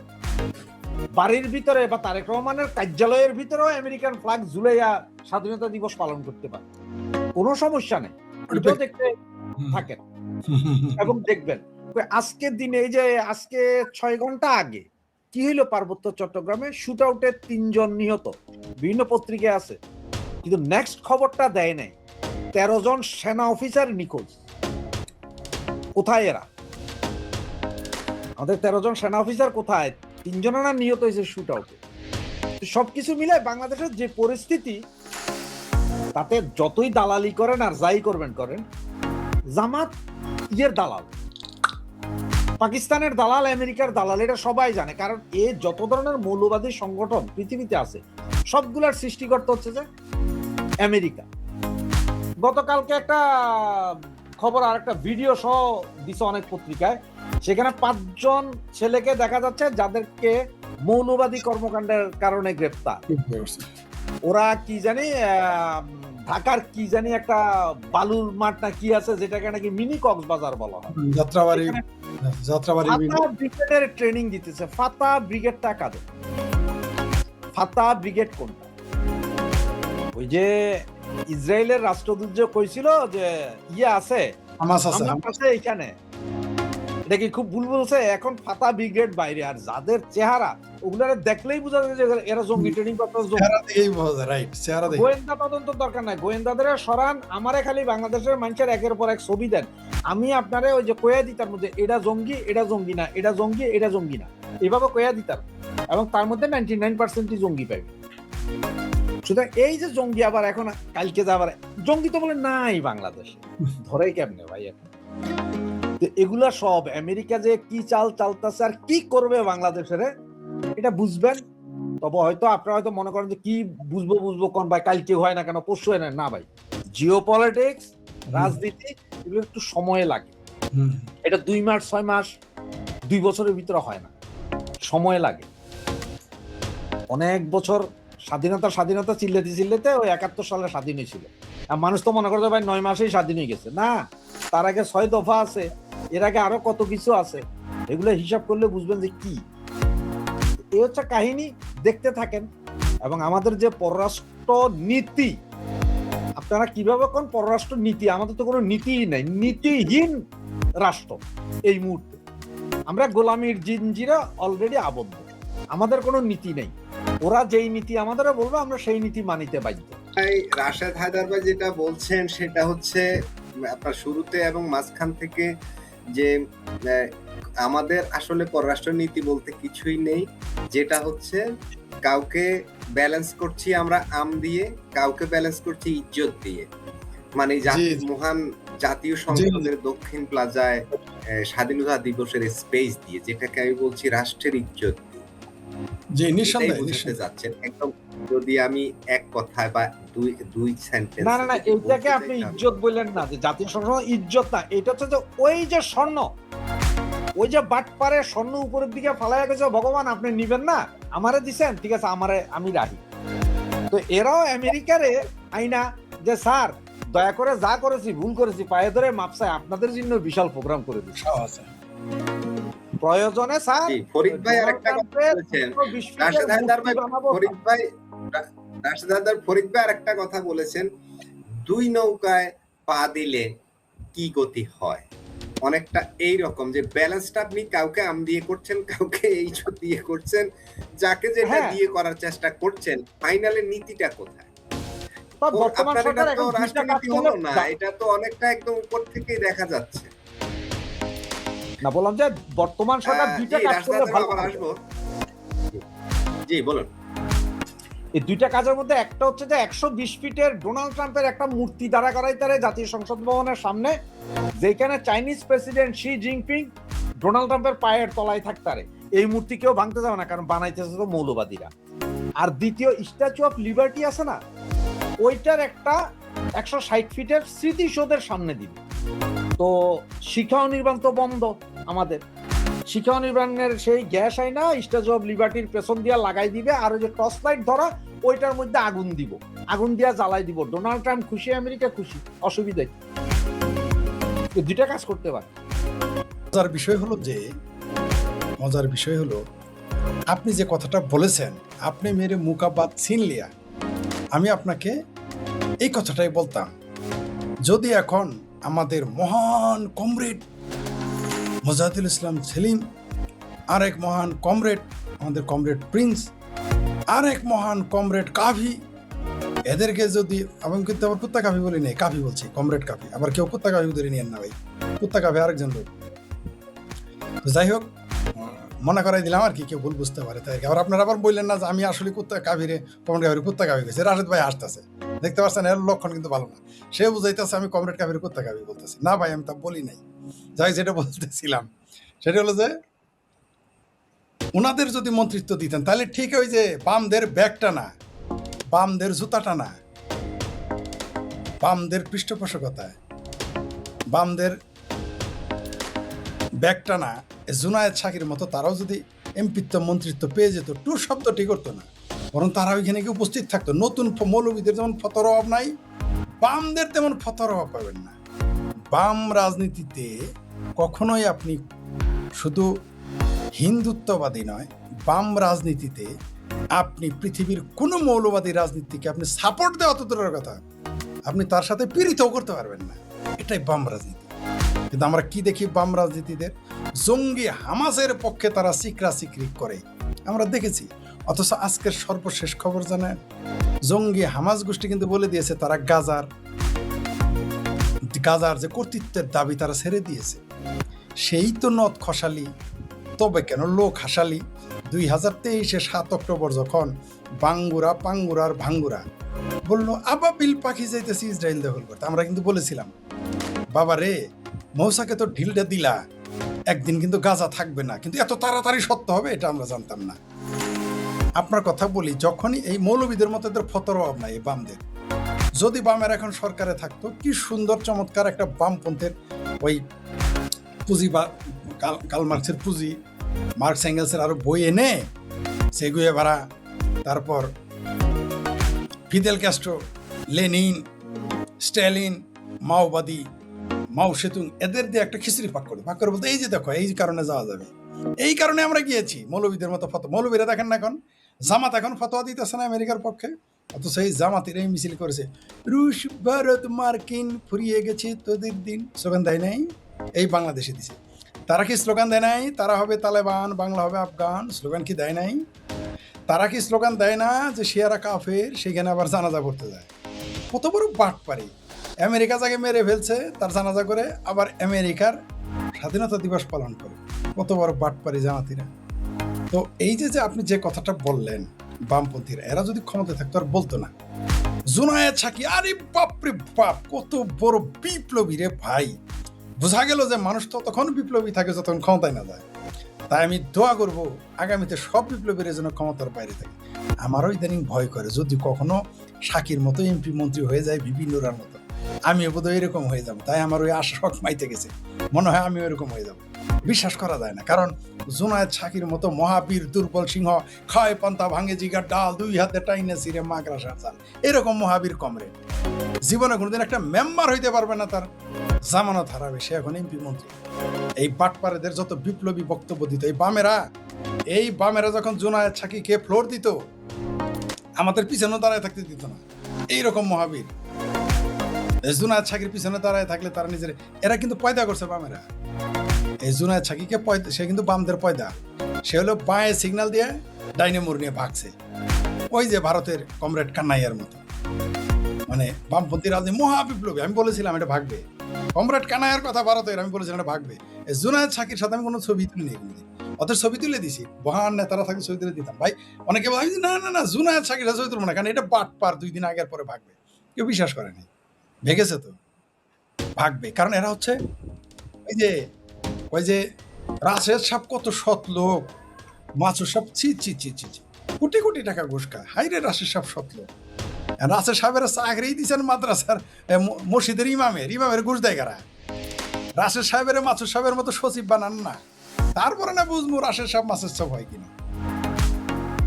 বাড়ির ভিতরে বা তারেক রহমানের কার্যালয়ের ভিতরেও আমেরিকান ফ্ল্যাগ ঝুলাইয়া স্বাধীনতা দিবস পালন করতে পারে, কোনো সমস্যা নেই, এটাও দেখতে থাকেন এবং দেখবেন। আজকের দিনে এই যে আজকে 6 ঘন্টা আগে কি হইলো পার্বত্য চট্টগ্রামে, শুট আউটে 3 জন নিহত, বিভিন্ন পত্রিকায় আছে, কিন্তু নেক্সট খবরটা দেয় নাই 13 জন সেনা অফিসার নিখোঁজ। কোথায় এরা? আমাদের 13 জন সেনা অফিসার কোথায়? 3 জনের নিহত হয়েছে শুট আউটে। সবকিছু মিলে বাংলাদেশের যে পরিস্থিতি, তাতে যতই দালালি করেন আর যাই করবেন করেন, জামাত ইয়ের দালাল, পাকিস্তানের দালাল, আমেরিকার দালাল, এটা সবাই জানে। কারণ এ যত ধরনের মৌলবাদী সংগঠন পৃথিবীতে আছে সবগুলার সৃষ্টিকর্তা হচ্ছে যে আমেরিকা। গতকালকে একটা খবর আর একটা ভিডিও সহ দিছে অনেক পত্রিকায়, সেখানে 5 জন ছেলেকে দেখা যাচ্ছে যাদেরকে মৌলবাদী কর্মকাণ্ডের কারণে গ্রেপ্তার। ওরা কি জানি ঢাকার কি জানি একটা বালুর মাঠ না কি আছে, যেটাকে নাকি মিনি কক্সবাজার বলা হয়, যাত্রাবাড়ি ব্রিগেডের ট্রেনিং দিতেছে। ফাতা ব্রিগেডটা কাদের? ফাতা ব্রিগেড কোনটা? ওই যে ইসরায়েলের রাষ্ট্রদূত যে কইছিল যে ইয়ে আছে হামাস আছে, এখানে, এটা কি খুব ভুল বলছে? এখন ফাতা ব্রিগেড বাইরে, আর যাদের চেহারা ওগুলারে দেখলেই বোঝা যায় যে এরা জঙ্গি ট্রেনিং করতেছে। গোয়েন্দা তদন্ত দরকার নাই, গোয়েন্দাদের সরান, আমারে খালি বাংলাদেশের মানুষের একের পর এক ছবি দেন, আমি আপনারে ওই যে কয়া দিতার মধ্যে এটা জঙ্গি, এটা জঙ্গি না, এটা জঙ্গি, এটা জঙ্গি না, এভাবে কয়া দিতার, এবং তার মধ্যে 99%ই জঙ্গি পাইবে। সুতরাং এই যে জঙ্গি আবার এখন কালকে যে আবার জঙ্গি তো বলে নাই বাংলাদেশে, ধরে কেমনে ভাই? এখন এগুলা সব আমেরিকা যে কি চাল চালতাছে আর কি করবে বাংলাদেশের, এটা বুঝবেন। তবে হয়তো আপনারা হয়তো মনে করেন যে কি বুঝবো কোন ভাই, কালকে হয় না কেন, পরশু হয় না ভাই। জিও পলিটিক্স, রাজনীতি, এগুলো একটু সময় লাগে। এটা 2 মাস 6 মাস 2 বছরের ভিতরে হয় না, সময় লাগে। অনেক বছর স্বাধীনতা চিল্লাতে ওই 71 সালে স্বাধীন হয়েছিল, আর মানুষ তো মনে করছে ভাই 9 মাসেই স্বাধীন হয়ে গেছে। না, তার আগে 6 দফা আছে, এর আগে আরো কত কিছু আছে, এগুলো হিসাব করলে বুঝবেন যে কি। এই হচ্ছে কাহিনী, দেখতে থাকেন। এবং আমাদের যে পররাষ্ট্র নীতি, আপনারা কিভাবে কোন পররাষ্ট্র নীতি, আমাদের তো কোনো নীতিই নাই, নীতিহীন রাষ্ট্র এই মুহূর্তে। আমরা গোলামির জিঞ্জিরে অলরেডি আবদ্ধ, আমাদের কোনো নীতি নেই। ওরা যেই নীতি আমাদের বলবে আমরা সেই নীতি মানিতে বাধ্য। রাশেদ হায়দার ভাই যেটা বলছেন সেটা হচ্ছে আপনার শুরুতে এবং মাঝখান থেকে যে আমাদের আসলে পররাষ্ট্র নীতি বলতে কিছুই নেই, যেটা হচ্ছে কাউকে ব্যালেন্স করছি আমরা আম দিয়ে, কাউকে ব্যালেন্স করছি ইজ্জত দিয়ে। মানে মহান জাতীয় সংসদের দক্ষিণ প্লাজায় স্বাধীনতা দিবসের স্পেস দিয়ে, যেটাকে আমি বলছি রাষ্ট্রের ইজ্জত দিয়ে। যাচ্ছেন একদম, যদি আমি এক কথায় বা দুই সেন্টেন্স, না এইটাকে আপনি ইজ্জত বললেন না, যে জাতীয় সংসদ ইজ্জত না, এটা হচ্ছে যে ওই যে স্বর্ণ, ওই যে বাটপারে স্বর্ণ উপরের দিকে ফালাইয়া গেছে, ভগবান আপনি নিবেন না, আমারে দিছেন, ঠিক আছে আমি রাখি। তো এরাও আমেরিকারে আইনা যে স্যার দয়া করে যা করেছি ভুল করেছি পায়ে ধরে মাপসায় আপনাদের জন্য বিশাল প্রোগ্রাম করে দিচ্ছি, প্রয়োজনে স্যার। ফরিদ ভাই আরেকটা কথা বলেছেন, রাশেদ হায়দার আরেকটা কথা বলেছেন, 2 নৌকায় পা দিলে কি গতি হয়। অনেকটা এই রকম যে ব্যালেন্সটা আপনি কাউকে আম দিয়ে করছেন, কাউকে এইচ দিয়ে করছেন, যাকে যেটা হ্যাঁ। দিয়ে করার চেষ্টা করছেন, ফাইনালে নীতিটা কোথায়? তো বর্তমান আপনার এটা সরকার তো এখন দুইটা কাজ রাষ্ট্রনীতি করলে হলো না, এটা তো অনেকটা একদম উপর থেকেই দেখা যাচ্ছে। না, বললাম যে বর্তমান সরকার দুইটা জি, কাজ করলে রাজনাথের ভালো আবার হবে। আসবো। জি বলুন। এই দুইটা কাজের মধ্যে একটা হচ্ছে যে 120 ফিটের ডোনাল্ড ট্রাম্পের একটা মূর্তি দাঁড়া করাইতে জাতীয় সংসদ ভবনের সামনে, যেখানে Chinese president Xi Jinping Donald ট্রাম্পের পায়ের তলায় থাকতারে। এই মূর্তি কেউ ভাঙতে যাবে না, কারণ বানাইতেছে তো মৌলবাদীরা। আর দ্বিতীয় স্ট্যাচু অফ লিবার্টি আছে না, ওইটার একটা 160 ফিটের স্মৃতিসৌধের সামনে দিবে। তো শিক্ষা নির্মাণ তো বন্ধ আমাদের, শিক্ষা নির্মাণের সেই গ্যাস আইনা স্ট্যাচু অফ লিবার্টির পেছন দিয়া লাগাই দিবে, আর ওই যে টর্চ লাইট ধরা ওইটার মধ্যে আগুন দিব, আগুন দিয়া জ্বালাই দিব। ডোনাল্ড ট্রাম্প খুশি, আমেরিকা খুশি, অসুবিধা কি? দুইটা কাজ করতে পারে। মজার বিষয় হলো আপনি যে কথাটা বলেছেন, আপনি মেরে মুকাবাদ ছিন লিয়া, আমি আপনাকে এই কথাটাই বলতাম, যদি এখন আমাদের মহান কমরেড মোজাহিদুল ইসলাম সেলিম, আরেক মহান কমরেড আমাদের কমরেড প্রিন্স, আরেক মহান কমরেড কাভি, এদেরকে যদি, আমি কিন্তু আবার কুত্তা কাভি বলি নেই, কাভি বলছি, কমরেড কাভি, আবার কেউ কুত্তা কাভি ধরে নিয়েন না ভাই, কুত্তা কাভি আরেকজন লোক। তো যাই হোক, মনে করাই দিলাম আর কি, কেউ ভুল বুঝতে পারে তাই। আবার আপনারা আবার বললেন না যে আমি আসলে কুত্তা কাভিরে, কমরেড কাভিরে কুত্তা কাভি গেছি। রাশেদ ভাই আসতেছে, দেখতে পাচ্ছেন, এর লক্ষণ কিন্তু ভালো না। সে বুঝাইতেছে আমি কমরেড কাভিরে কুত্তা কাভি বলতেছি। না ভাই, আমি তা বলি নাই। যাই, যেটা বলতেছিলাম সেটা হলো যে ওনাদের যদি মন্ত্রিত্ব দিতেন তাহলে ঠিক ওই যে বামদের ব্যাগটা না, বামদের জুতাটা না, বামদের পৃষ্ঠপোষকতায়, বামদের ব্যাগটা না, জুনায়েদ শাকির মতো তারাও যদি এমপিত্ব মন্ত্রিত্ব পেয়ে যেত, টু শব্দটি করতো না, বরং তারা ওইখানে গিয়ে উপস্থিত থাকতো। নতুন মৌলবীদের যেমন ফতর অভাব নাই, বামদের তেমন ফতর অভাব পাবেন না। বাম রাজনীতিতে কখনোই আপনি শুধু হিন্দুত্ববাদী নয়, বাম রাজনীতিতে আপনি পৃথিবীর কোনো মৌলবাদী রাজনীতিকে আপনি সাপোর্ট দেওয়া তো দূরের কথা, আপনি তার সাথে পীড়িতও করতে পারবেন না। এটাই বাম রাজনীতি। কিন্তু আমরা কি দেখি, বাম রাজনীতিদের জঙ্গি হামাসের পক্ষে তারা সিকরা সিকরি করে, আমরা দেখেছি। অথচ আজকের সর্বশেষ খবর জানেন, জঙ্গি হামাস গোষ্ঠী কিন্তু বলে দিয়েছে তারা গাজার যে কর্তৃত্বের দাবি তারা ছেড়ে দিয়েছে। সেই তো নদ খসালি, তবে কেন লোক হাসালি। 2023 7 অক্টোবর যখন পাঙ্গুরার ভাঙ্গুরা বললো আবাবিল পাখি যাইতেছি ইসরায়েল দখল করতে, আমরা কিন্তু বলেছিলাম বাবা রে, মৌসাকে তো ঢিলটা দিলা, একদিন কিন্তু গাজা থাকবে না, কিন্তু এত তাড়াতাড়ি সত্য হবে এটা আমরা জানতাম না। আপনার কথা বলি, যখনই এই মৌলবীদের মতো এদের ফতর অভাব নাই এই বামদের, যদি বামের এখন সরকারে থাকতো, কি সুন্দর চমৎকার একটা বামপন্থের ওই পুঁজি বা কার্ল মার্কসের পুঁজি, মার্কস এঙ্গেলসের আরো বই এনে, সেগুয়ে ভাড়া, তারপর ফিদেল ক্যাস্ট্রো, লেনিন, স্ট্যালিন, মাওবাদী, মাও সেতুং, এদের দিয়ে একটা খিচড়ি পাক করে বলতে, এই যে দেখো এই কারণে যাওয়া যাবে, এই কারণে আমরা গিয়েছি। মৌলবীদের মতো মৌলবীরা দেখেন না এখন জামাত এখন ফতোয়া দিতেছে না আমেরিকার পক্ষে, অথচ এই জামাতের এই মিছিল করেছে, রুশ ভারত মার্কিন ফুরিয়ে গেছে তোদের দিন, স্লোগান দেয় নাই, এই বাংলাদেশে দিছে। তারা কি স্লোগান দেয় নাই তারা হবে তালেবান, বাংলা হবে আফগান? স্লোগান কি দেয় নাই? তারা কি স্লোগান দেয় না যে শিয়ারা কাফের, সেখানে আবার জানাজা করতে যায়? কত বড় বাটপারি! আমেরিকা যাকে মেরে ফেলছে তার জানাজা করে, আবার আমেরিকার স্বাধীনতা দিবস পালন করে। কত বড় বাটপারি জামাতিরা! তো এই যে আপনি যে কথাটা বললেন, বামপন্থীরা এরা যদি ক্ষমতা থাকতো আর বলতো না। জুনায়েদ সাকি, আরে বাপরে বাপ, কত বড় বিপ্লবী রে ভাই! বোঝা গেল যে মানুষ তো তখন বিপ্লবী থাকে যতক্ষণ ক্ষমতায় না যায়। তাই আমি দোয়া করব আগামীতে সব বিপ্লবীরা যেন ক্ষমতার বাইরে থাকে। আমারও ইদানিং ভয় করে, যদি কখনো সাকির মতো এমপি মন্ত্রী হয়ে যায়, বিভিন্নরার মতো, আমিও বোধহয় এরকম হয়ে যাবো। তাই আমার ওই আশা শখ মাইতে গেছে, মনে হয় আমিও এরকম হয়ে যাবো। বিশ্বাস করা যায় না, কারণ জুনায়েদ সাকির মতো মহাবীর দুর্বল সিংহ, খায় পান্তা ভাঙে জিগার ডাল, 2 হাতে টাইনে সিরে মাকড়াসার চাল, এরকম মহাবীর কমরেড জীবনে কোনোদিন একটা মেম্বার হইতে পারবে না, তার জামানত হারাবে, সে এখন এমপি মন্ত্রী। এই বাটপাড়েদের যত বিপ্লবী বক্তব্য দিত এই বামেরা যখন জুনায়েদ সাকিকে ফ্লোর দিত, আমাদের পিছনে দাঁড়ায় থাকতে দিত না। এইরকম মহাবীর জুনায়েদ সাকির পিছনে দাঁড়ায় থাকলে তারা নিজের, এরা কিন্তু পয়দা করছে বামেরা। এই জুনায়েদ সাকিকে সে কিন্তু বামদের পয়দা, সে হলো বাঁয়ে সিগন্যাল দিয়ে ডাইনে মোড় নিয়ে ভাগছে, ওই যে ভারতের কমরেড কান্নাইয়ার মতো। মানে বামপন্থী রাজনীতি মহা বিপ্লবী, আমি বলেছিলাম এটা ভাগবে। কমরেড কানাইয়ার কথা ভারতের, আমি বলেছিলাম এটা ভাগবে। জুনায়েদ সাকির সাথে আমি কোনো ছবি তুলি নেই, ওদের ছবি তুলে দিছি, মহান নেতারা থাকলে ছবি তুলে দিতাম। ভাই অনেকে বলে না না না জুনায়েদ সাকির ছবি তুলবো না, কারণ এটা বাট পার 2 দিন আগের পরে ভাগবে। কেউ বিশ্বাস করেনি, ভেগেছে তো ভাগবে, কারণ এরা হচ্ছে ওই যে রাশেদ সাহেব কত সৎ লোক, মাসুর সাহেব ছি ছি ছি ছি ছি, কোটি কোটি টাকা ঘুষ খায়। হাই রে রাশেদ সাহেব সৎ লোক, রাশেদ সাহেবের চাকরি দিচ্ছেন মাদ্রাসার মসজিদের ইমামের ঘুষ দেয় কারা? রাশেদ সাহেবের মাসুর সাহেবের মতো সচিব বানান না, তারপরে না বুঝবো রাশেদ সাহেব মাসুর সাহেব হয় কিনা।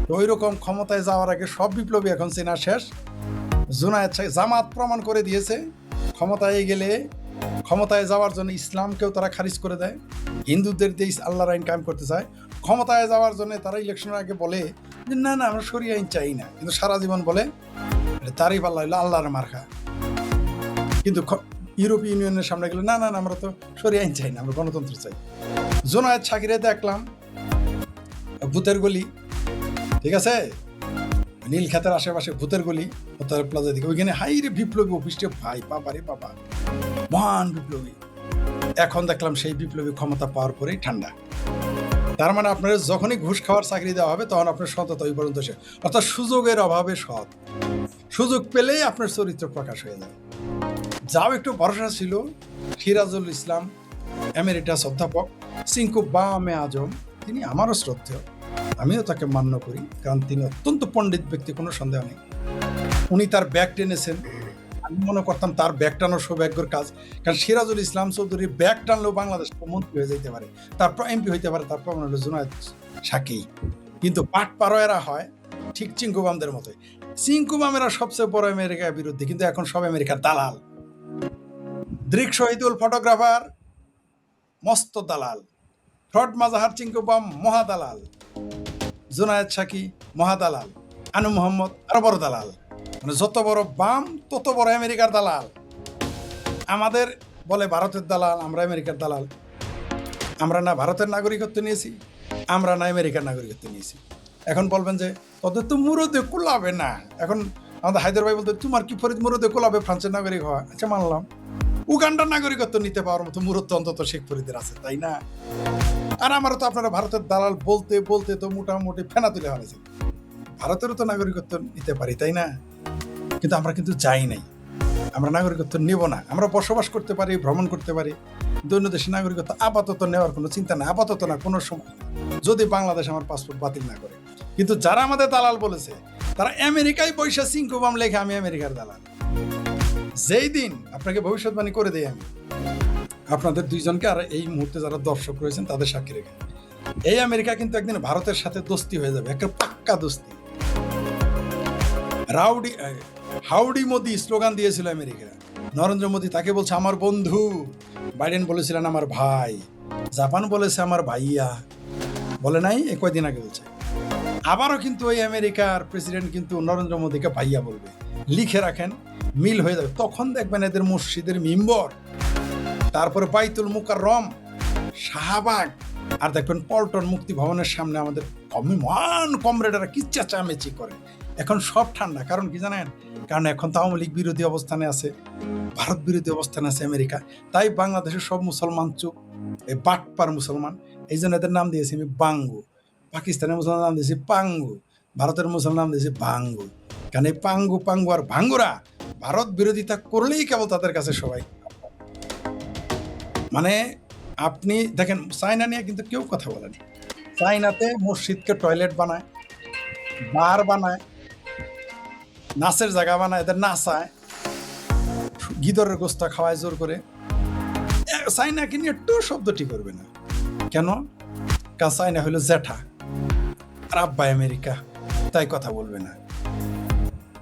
তো ওই রকম ক্ষমতায় যাওয়ার আগে সব বিপ্লবী এখন চেনা শেষ। জুনায়েদ সাহেব জামাত প্রমাণ করে দিয়েছে, ক্ষমতায় যাওয়ার জন্য ইসলামকেও তারা খারিজ করে দেয়, হিন্দুদের দিয়ে আল্লাহর আইন কায়েম করতে চায়। ক্ষমতায় যাওয়ার জন্য তারা ইলেকশনের আগে বলে যে না না আমরা শরিয়া আইন চাই না, কিন্তু সারা জীবন বলে তারই পাল্লা হইলো আল্লাহর মার্কা। কিন্তু ইউরোপীয় ইউনিয়নের সামনে গেলে না না না আমরা তো শরিয়া আইন চাই না, আমরা গণতন্ত্র চাই। জুনায়েদ সাকিরে দেখলাম ভূতের গলি, ঠিক আছে, নীলক্ষেতের আশেপাশে ভূতের গলি, হোটেল প্লাজা দিকে, ওইখানে হাই রে বিপ্লবী অফিসটা, ভাই বাবা রে বাবা, মহান বিপ্লবী। এখন দেখলাম সেই বিপ্লবী ক্ষমতা পাওয়ার পরেই ঠান্ডা। তার মানে আপনার যখনই ঘুষ খাওয়ার চাকরি দেওয়া হবে তখন আপনার সততা ওই পর্যন্ত শেষ, অর্থাৎ সুযোগের অভাবে সৎ, সুযোগ পেলেই আপনার চরিত্র প্রকাশ হয়ে যায়। যাও একটু ভরসা ছিল সিরাজুল ইসলাম এমেরিটাস অধ্যাপক সিংকু বামে আজম, তিনি আমারও শ্রদ্ধেয়, আমিও তাকে মান্য করি, কারণ তিনি অত্যন্ত পণ্ডিত ব্যক্তি, কোনো সন্দেহ নেই। উনি তার ব্যাগ টেনেছেন, আমি মনে করতাম তার ব্যাগ টানো সৌভাগ্যের কাজ, কারণ সিরাজুল ইসলাম চৌধুরী ব্যাগ টানলেও বাংলাদেশ মন্ত্রী হয়ে যেতে পারে, তারপর এমপি হইতে পারে, তারপর মনে হলো জুনায়েদ সাকি। কিন্তু পাট পারোয়েরা হয় ঠিক চিঙ্কুবামদের মতোই। চিঙ্কুবামেরা সবচেয়ে বড় আমেরিকার বিরুদ্ধে, কিন্তু এখন সব আমেরিকার দালাল। দৃক শহীদুল ফটোগ্রাফার মস্ত দালাল, ফ্রড মাজাহার চিঙ্কুবাম মহাদালাল, জুনায়েদ সাকি মহাদালাল, আনু মোহাম্মদ আরো বড় দালাল। মানে যত বড় বাম তত বড় আমেরিকার দালাল। আমাদের বলে ভারতের দালাল, আমরা আমেরিকার দালাল। আমরা না ভারতের নাগরিকত্ব নিয়েছি, আমরা না আমেরিকার নাগরিকত্ব নিয়েছি। এখন বলবেন যে তোদের তো মুরদে কোলাবে না। এখন আমাদের হায়দার ভাই বলতে তোমার কি ফরিদ মুরদে কোলাবে ফ্রান্সের নাগরিক হওয়া? আচ্ছা মানলাম, উগান্ডার নাগরিকত্ব নিতে পাওয়ার মতো মুরত অন্তত শেখ ফরিদের আছে, তাই না? আর আমারও তো আপনারা ভারতের দালাল বলতে বলতে তো মোটামুটি ফেনা তুলে হয়েছে। ভারতেরও তো নাগরিকত্ব নিতে পারি, তাই না? কিন্তু আমরা কিন্তু যাই নাই, আমরা নাগরিকত্ব নেব না। আমরা বসবাস করতে পারি, ভ্রমণ করতে পারি, অন্য দেশে নাগরিকত্ব আপাতত নেওয়ার কোনো চিন্তা নেই, আপাতত না, কোনো সময়, যদি বাংলাদেশ আমার পাসপোর্ট বাতিল না করে। কিন্তু যারা আমাদের দালাল বলেছে তারা আমেরিকায় পয়সা সিংকুবাম লেখে আমি আমেরিকার দালাল। যেই দিন আপনাকে ভবিষ্যৎবাণী করে দেই আমি আপনাদের দুইজনকে, আর এই মুহূর্তে যারা দর্শক রয়েছেন তাদের সাক্ষী রেখে, এই আমেরিকা কিন্তু একদিন ভারতের সাথে দোস্তি হয়ে যাবে, একটা পাক্কা দোস্তি। হাউডি মোদি স্লোগান দিয়েছিল আমেরিকা, নরেন্দ্র মোদি তাকে বলছে আমার বন্ধু, বাইডেন বলেছিলেন আমার ভাই, জাপান বলেছে আমার ভাইয়া, বলে নাই কয়েকদিন আগে বলছে। আবারও কিন্তু ওই আমেরিকার প্রেসিডেন্ট কিন্তু নরেন্দ্র মোদিকে ভাইয়া বলবে, লিখে রাখেন, মিল হয়ে যাবে। তখন দেখবেন এদের মসজিদের মিম্বর, তারপরে বাইতুল মুকাররম, শাহবাগ, আর দেখবেন পল্টন মুক্তি ভবনের সামনে আমাদের মহান কমরেডরা কি চেঁচামেচি করে। এখন সব ঠান্ডা, কারণ কি জানেন? কারণ এখন তো আওয়ামী লীগ বিরোধী অবস্থানে আছে, ভারত বিরোধী অবস্থানে আছে আমেরিকা। তাই বাংলাদেশের সব মুসলমান চুপ, এই বাটপার মুসলমান, এই জন্য এদের নাম দিয়েছি আমি বাঙ্গু। পাকিস্তানের মুসলমান নাম দিয়েছি পাঙ্গু, ভারতের মুসলমান নাম দিয়েছি ভাঙ্গু। কারণ এই পাঙ্গু পাঙ্গু আর ভাঙ্গুরা ভারত বিরোধিতা করলেই কেবল তাদের কাছে সবাই। মানে আপনি দেখেন চায়না নিয়ে কিন্তু কেউ কথা বলেন। চায়নাতে মসজিদকে টয়লেট বানায়, বার বানায়, নাচের জায়গা বানায়, এদের নাচায়, গিদরের গোস্তা খাওয়ায় জোর করে। চায়নাকে নিয়ে একটু শব্দটি করবে না, কেন? কারণ চায়না হলো জ্যাঠা আর আব্বা আমেরিকা, তাই কথা বলবে না।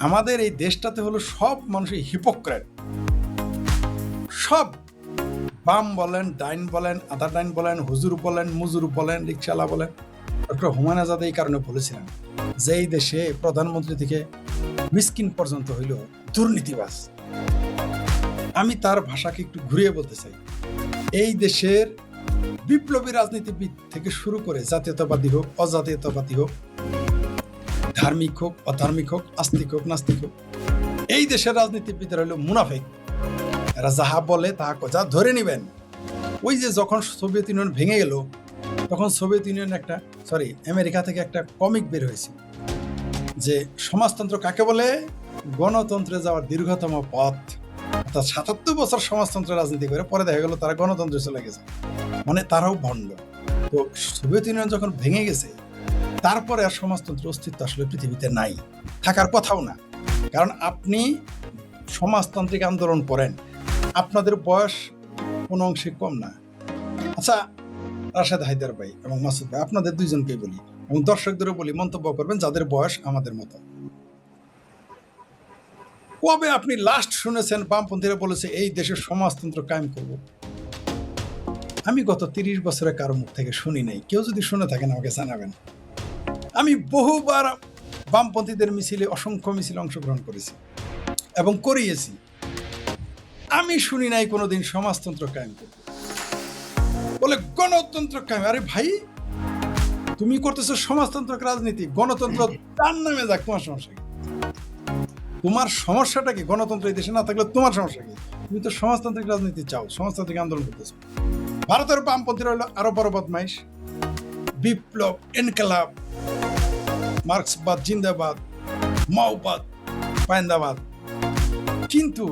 আমাদের এই দেশটাতে হলো সব মানুষই হিপোক্রেট, সব বাম বলেন, ডাইন বলেন, আধা ডাইন বলেন, হুজুর বলেন, মুজুর বলেন, রিক্সাওয়ালা বলেন। ডক্টর হুমায়ুন আজাদ এই কারণে বলেছিলেন যে এই দেশে প্রধানমন্ত্রী থেকে মিসকিন পর্যন্ত হইল দুর্নীতিবাজ। আমি তার ভাষাকে একটু ঘুরিয়ে বলতে চাই, এই দেশের বিপ্লবী রাজনীতিবিদ থেকে শুরু করে জাতীয়তাবাদী হোক, অজাতীয়তাবাদী হোক, ধার্মিক হোক, অধার্মিক হোক, আস্তিক হোক, নাস্তিক হোক, এই দেশের রাজনীতিবিদরা হলো মুনাফিক। এরা যাহা বলে তাহা যা ধরে নিবেন। ওই যে যখন সোভিয়েত ইউনিয়ন ভেঙে গেল, তখন সোভিয়েত ইউনিয়ন আমেরিকা থেকে একটা কমিক বের হয়েছে যে সমাজতন্ত্র কাকে বলে, গণতন্ত্রে যাওয়ার দীর্ঘতম পথ। অর্থাৎ ৭৭ বছর সমাজতন্ত্র রাজনীতি করে পরে দেখা গেল তারা গণতন্ত্রে চলে গেছে, মানে তারাও ভণ্ড। তো সোভিয়েত ইউনিয়ন যখন ভেঙে গেছে, তারপরে আর সমাজতন্ত্রের অস্তিত্ব আসলে পৃথিবীতে নাই, থাকার কথাও না। কারণ আপনি সমাজতান্ত্রিক আন্দোলন করেন, আপনাদের বয়স কোনো অংশে কম না। আচ্ছা, রাশেদ হায়দার ভাই এবং মাসুদ ভাই, আপনাদের দুইজনকেই বলি এবং দর্শকদেরও বলি, মন্তব্য করবেন যাদের বয়স আমাদের মতো। কবে আপনি লাস্ট শুনেছেন বামপন্থীরা বলেছে এই দেশের সমাজতন্ত্র কায়েম করব? আমি গত 30 বছরে কারো মুখ থেকে শুনি নাই। কেউ যদি শুনে থাকেন আমাকে জানাবেন। আমি বহুবার বামপন্থীদের মিছিলে, অসংখ্য মিছিলে অংশগ্রহণ করেছি এবং করিয়েছি। আমি শুনি নাই কোনোদিন সমাজতন্ত্র কায়েম করব বলে। গণতন্ত্র কায়েম, আরে ভাই তুমি করতেছো সমাজতান্ত্রিক রাজনীতি, গণতন্ত্র তার নামে যাক, তোমার সমস্যা কি? তোমার সমস্যাটা কি? গণতন্ত্র এই দেশে না থাকলে তোমার সমস্যা কি? তুমি তো সমাজতান্ত্রিক রাজনীতি চাও, সমাজতান্ত্রিক আন্দোলন করতেছো। ভারতের বামপন্থীরা হলো আরো বড় বদমাইশ। বিপ্লব, ইনকলাব, মার্ক্সবাদ জিন্দাবাদ, মাওবাদ পায়ন্দাবাদ। কিন্তু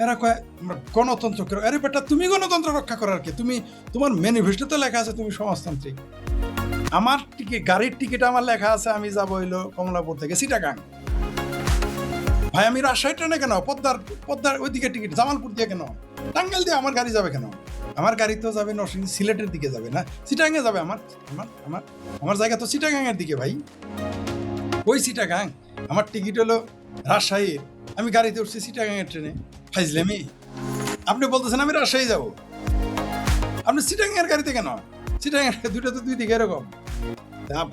এরা কয় আমরা গণতন্ত্র করো। আরে বেটা, তুমি গণতন্ত্র রক্ষা করার কি? তুমি, তোমার ম্যানিফেস্টোতে লেখা আছে তুমি সমাজতান্ত্রিক। আমার টিকিট, গাড়ির টিকিট আমার লেখা আছে আমি যাবো হইলো কমলাপুর থেকে চিটাগাং। ভাই আমি রাজশাহী ট্রেনে কেন? পদ্মার ওইদিকে টিকিট, জামালপুর দিয়ে কেন? টাঙ্গাইল দিয়ে আমার গাড়ি যাবে কেন? আমার গাড়ি তো যাবে নরসিংদী, সিলেটের দিকে যাবে না, চিটাগাঙে যাবে। আমার জায়গা তো চিটাগাঙের দিকে ভাই। ওই চিটাগাং, আমার টিকিট হলো রাজশাহীর, আমি গাড়িতে উঠছি চিটাগাঙের ট্রেনে। ফাইজলামি? আপনি বলতেছেন আমি রাজশাহী যাবো, আপনি চিটাগাঙের গাড়িতে কেন? চিটাগাং দুইটা তো দুই দিকে এরকম।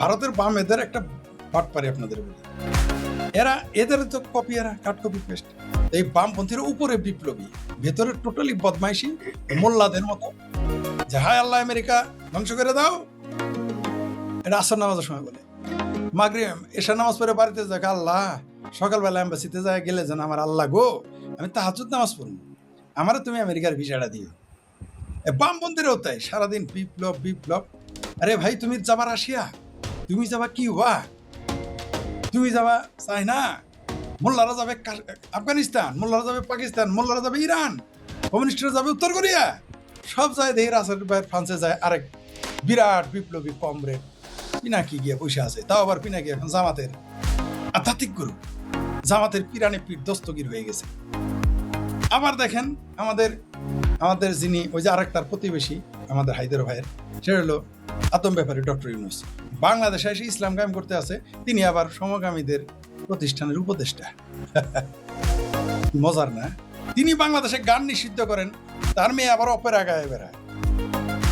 ভারতের বাম এদের একটা বাটপারি আপনাদের বলি। এদের তো কপি, এরা কাট কপি পেস্ট। এই বামপন্থীর উপরে বিপ্লবী, ভেতরে টোটালি বদমাইশি, মোল্লাদের মতো। যে হায় আল্লাহ আমেরিকা ধ্বংস করে দাও, এটা আসর নামাজের সময় বলে। মাগরিব এশা নামাজ পড়ে বাড়িতে যাক, আল্লাহ সকালবেলা এম্বাসিতে যায় গেলে যেন আমার আল্লাহ গো আমি তাহাজ্জুদ নামাজ পড়ব, আমারও তুমি আমেরিকার ভিসাটা দিও। বামপন্থীরাও তাই, সারাদিন বিপ্লব বিপ্লব। আরে ভাই তুমি যাবা রাশিয়া, তুমি যাবা কিউবা, তুমি যাবা চায়না, মোল্লারা যাবে আফগানিস্তান, মোল্লারা যাবে পাকিস্তান, মোল্লারা যাবে ইরান, কমিউনিস্টরা যাবে উত্তর কোরিয়া। সব যায় দেখি রাসেল ভাই ফ্রান্সে যায় আরেক বিরাট বিপ্লবী কমরেড পিনাকি গিয়ে বসে আছে। তাও আবার পিনাকি এখন জামাতের আধ্যাত্মিক গুরু, জামাতের পিরানে পীর দস্তগীর হয়ে গেছে। আবার দেখেন আমাদের যিনি ওই যে আরেক তার প্রতিবেশী আমাদের হায়দার ভাইয়ের, সেটা হলো আতম ব্যাপারী ডক্টর ইউনূস। বাংলাদেশে এসে ইসলাম কায়েম করতে আছে, তিনি আবার সমকামীদের প্রতিষ্ঠানের উপদেষ্টা। মজার না? তিনি বাংলাদেশে গান নিষিদ্ধ করেন, তার মেয়ে আবার অপেরা গায়ে বেড়ায়।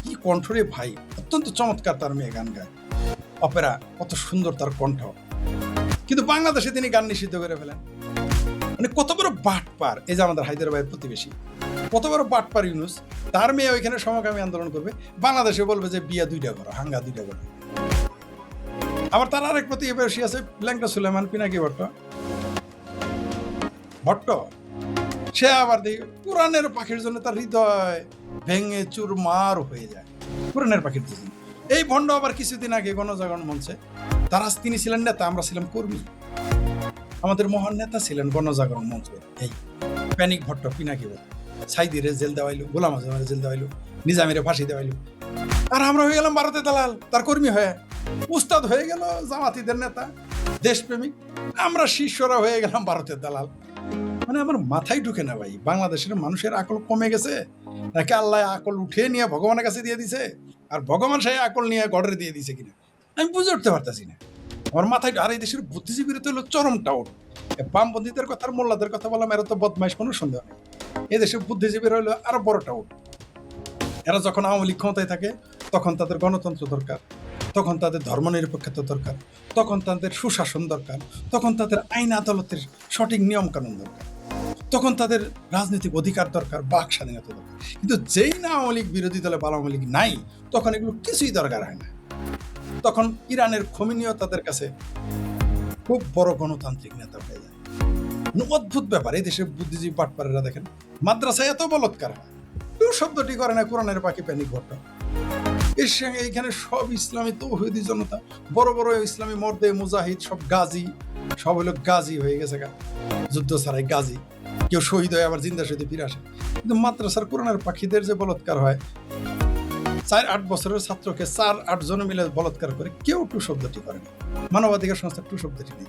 কি কণ্ঠ রে ভাই, অত্যন্ত চমৎকার তার মেয়ে গান গায়, অপেরা, কত সুন্দর তার কণ্ঠ। কিন্তু বাংলাদেশে তিনি গান নিষিদ্ধ করে ফেলেন। মানে কত বড় বাটপার! এই যে আমাদের হায়দার ভাইয়ের প্রতিবেশী, কত বড় বাটপার ইউনূস। তার মেয়ে ওইখানে সমকামী আন্দোলন করবে, বাংলাদেশে বলবে যে বিয়া 2টা করো, হাঙ্গা 2টা করো। আবার তার আরেক প্রতিবেশী আছে ল্যাংটা সুলেমান পিনাকি ভট্ট, সে আবার দেখি কোরআনের পাখির জন্য তার হৃদয় ভেঙে চুরমার হয়ে যায়, কোরআনের পাখির জন্য। এই ভণ্ড আবার কিছুদিন আগে গণজাগরণ মঞ্চে, তিনি ছিলেন নেতা, আমরা ছিলাম কর্মী। আমাদের মহান নেতা ছিলেন গণজাগরণ মঞ্চ এই প্যানিক ভট্ট, পিনাকি ভট্ট। সাইদিরে জেল দেওয়াইলো, গোলাম আজমের জেল দেওয়াইলো, নিজামিরে ফাঁসি দেওয়াইলো। আর আমরা হয়ে গেলাম ভারতের দালাল, তার কর্মী হয়ে। উস্তাদ হয়ে গেল জামাতিদের নেতা, দেশপ্রেমিক, আমরা শিষ্যরা হয়ে গেলাম ভারতের দালাল। মানে আমার মাথায় ঢুকে না ভাই, বাংলাদেশের মানুষের আকল কমে গেছে নাকি আল্লাহ আকল উঠিয়ে নিয়ে ভগবানের কাছে দিয়ে দিছে, আর ভগবান সেই আকল নিয়ে গড়ে দিয়ে দিছে কিনা আমি বুঝে উঠতে পারতেছি না। আমার মাথায়, আর এই দেশের বুদ্ধিজীবীরা তো হলো চরম টাউট। বামপন্থীদের কথা, মোল্লাদের কথা বললাম, এরা তো বদমাইশ, কোনো সন্দেহ নেই। এই দেশের বুদ্ধিজীবীরা হলো আরো বড় টাউট। এরা যখন আওয়ামী লীগ ক্ষমতায় থাকে তখন তাদের গণতন্ত্র দরকার, তখন তাদের ধর্মনিরপেক্ষতা দরকার, তখন তাদের সুশাসন দরকার, তখন তাদের আইন আদালতের সঠিক নিয়ম কানুন দরকার, তখন তাদের রাজনৈতিক অধিকার দরকার, বাক স্বাধীনতা দরকার। কিন্তু যেই না আওয়ামী লীগ বিরোধী দলে বা আওয়ামী লীগ নাই, তখন এগুলো কিছুই দরকার হয় না। তখন ইরানের খোমেনিও তাদের কাছে খুব বড় গণতান্ত্রিক নেতা হয়ে যায়। অদ্ভুত ব্যাপার, এই দেশের বুদ্ধিজীবী বাটপারেরা দেখেন মাদ্রাসায় এত বলৎকার হয়, কেউ শব্দটি করে না কোরআনের পাখি প্যানিক ঘটনা। এর সঙ্গে এইখানে সব ইসলামী তৌহিদি জনতা, বড় বড় ইসলামী মর্দে মুজাহিদ, সব গাজী, সব হলো গাজী হয়ে গেছে, যুদ্ধ ছাড়াই গাজী। কেউ শহীদ হয়ে আবার জিন্দা শহীদে ফিরে আসে। কিন্তু মাদ্রাসার কোরআনের পাখিদের যে বলৎকার হয়, 4-8 বছরের ছাত্রকে 4-8 জন মিলে বলৎকার করে, কেউ টু শব্দটি করে না। মানবাধিকার সংস্থা টু শব্দটি নেই।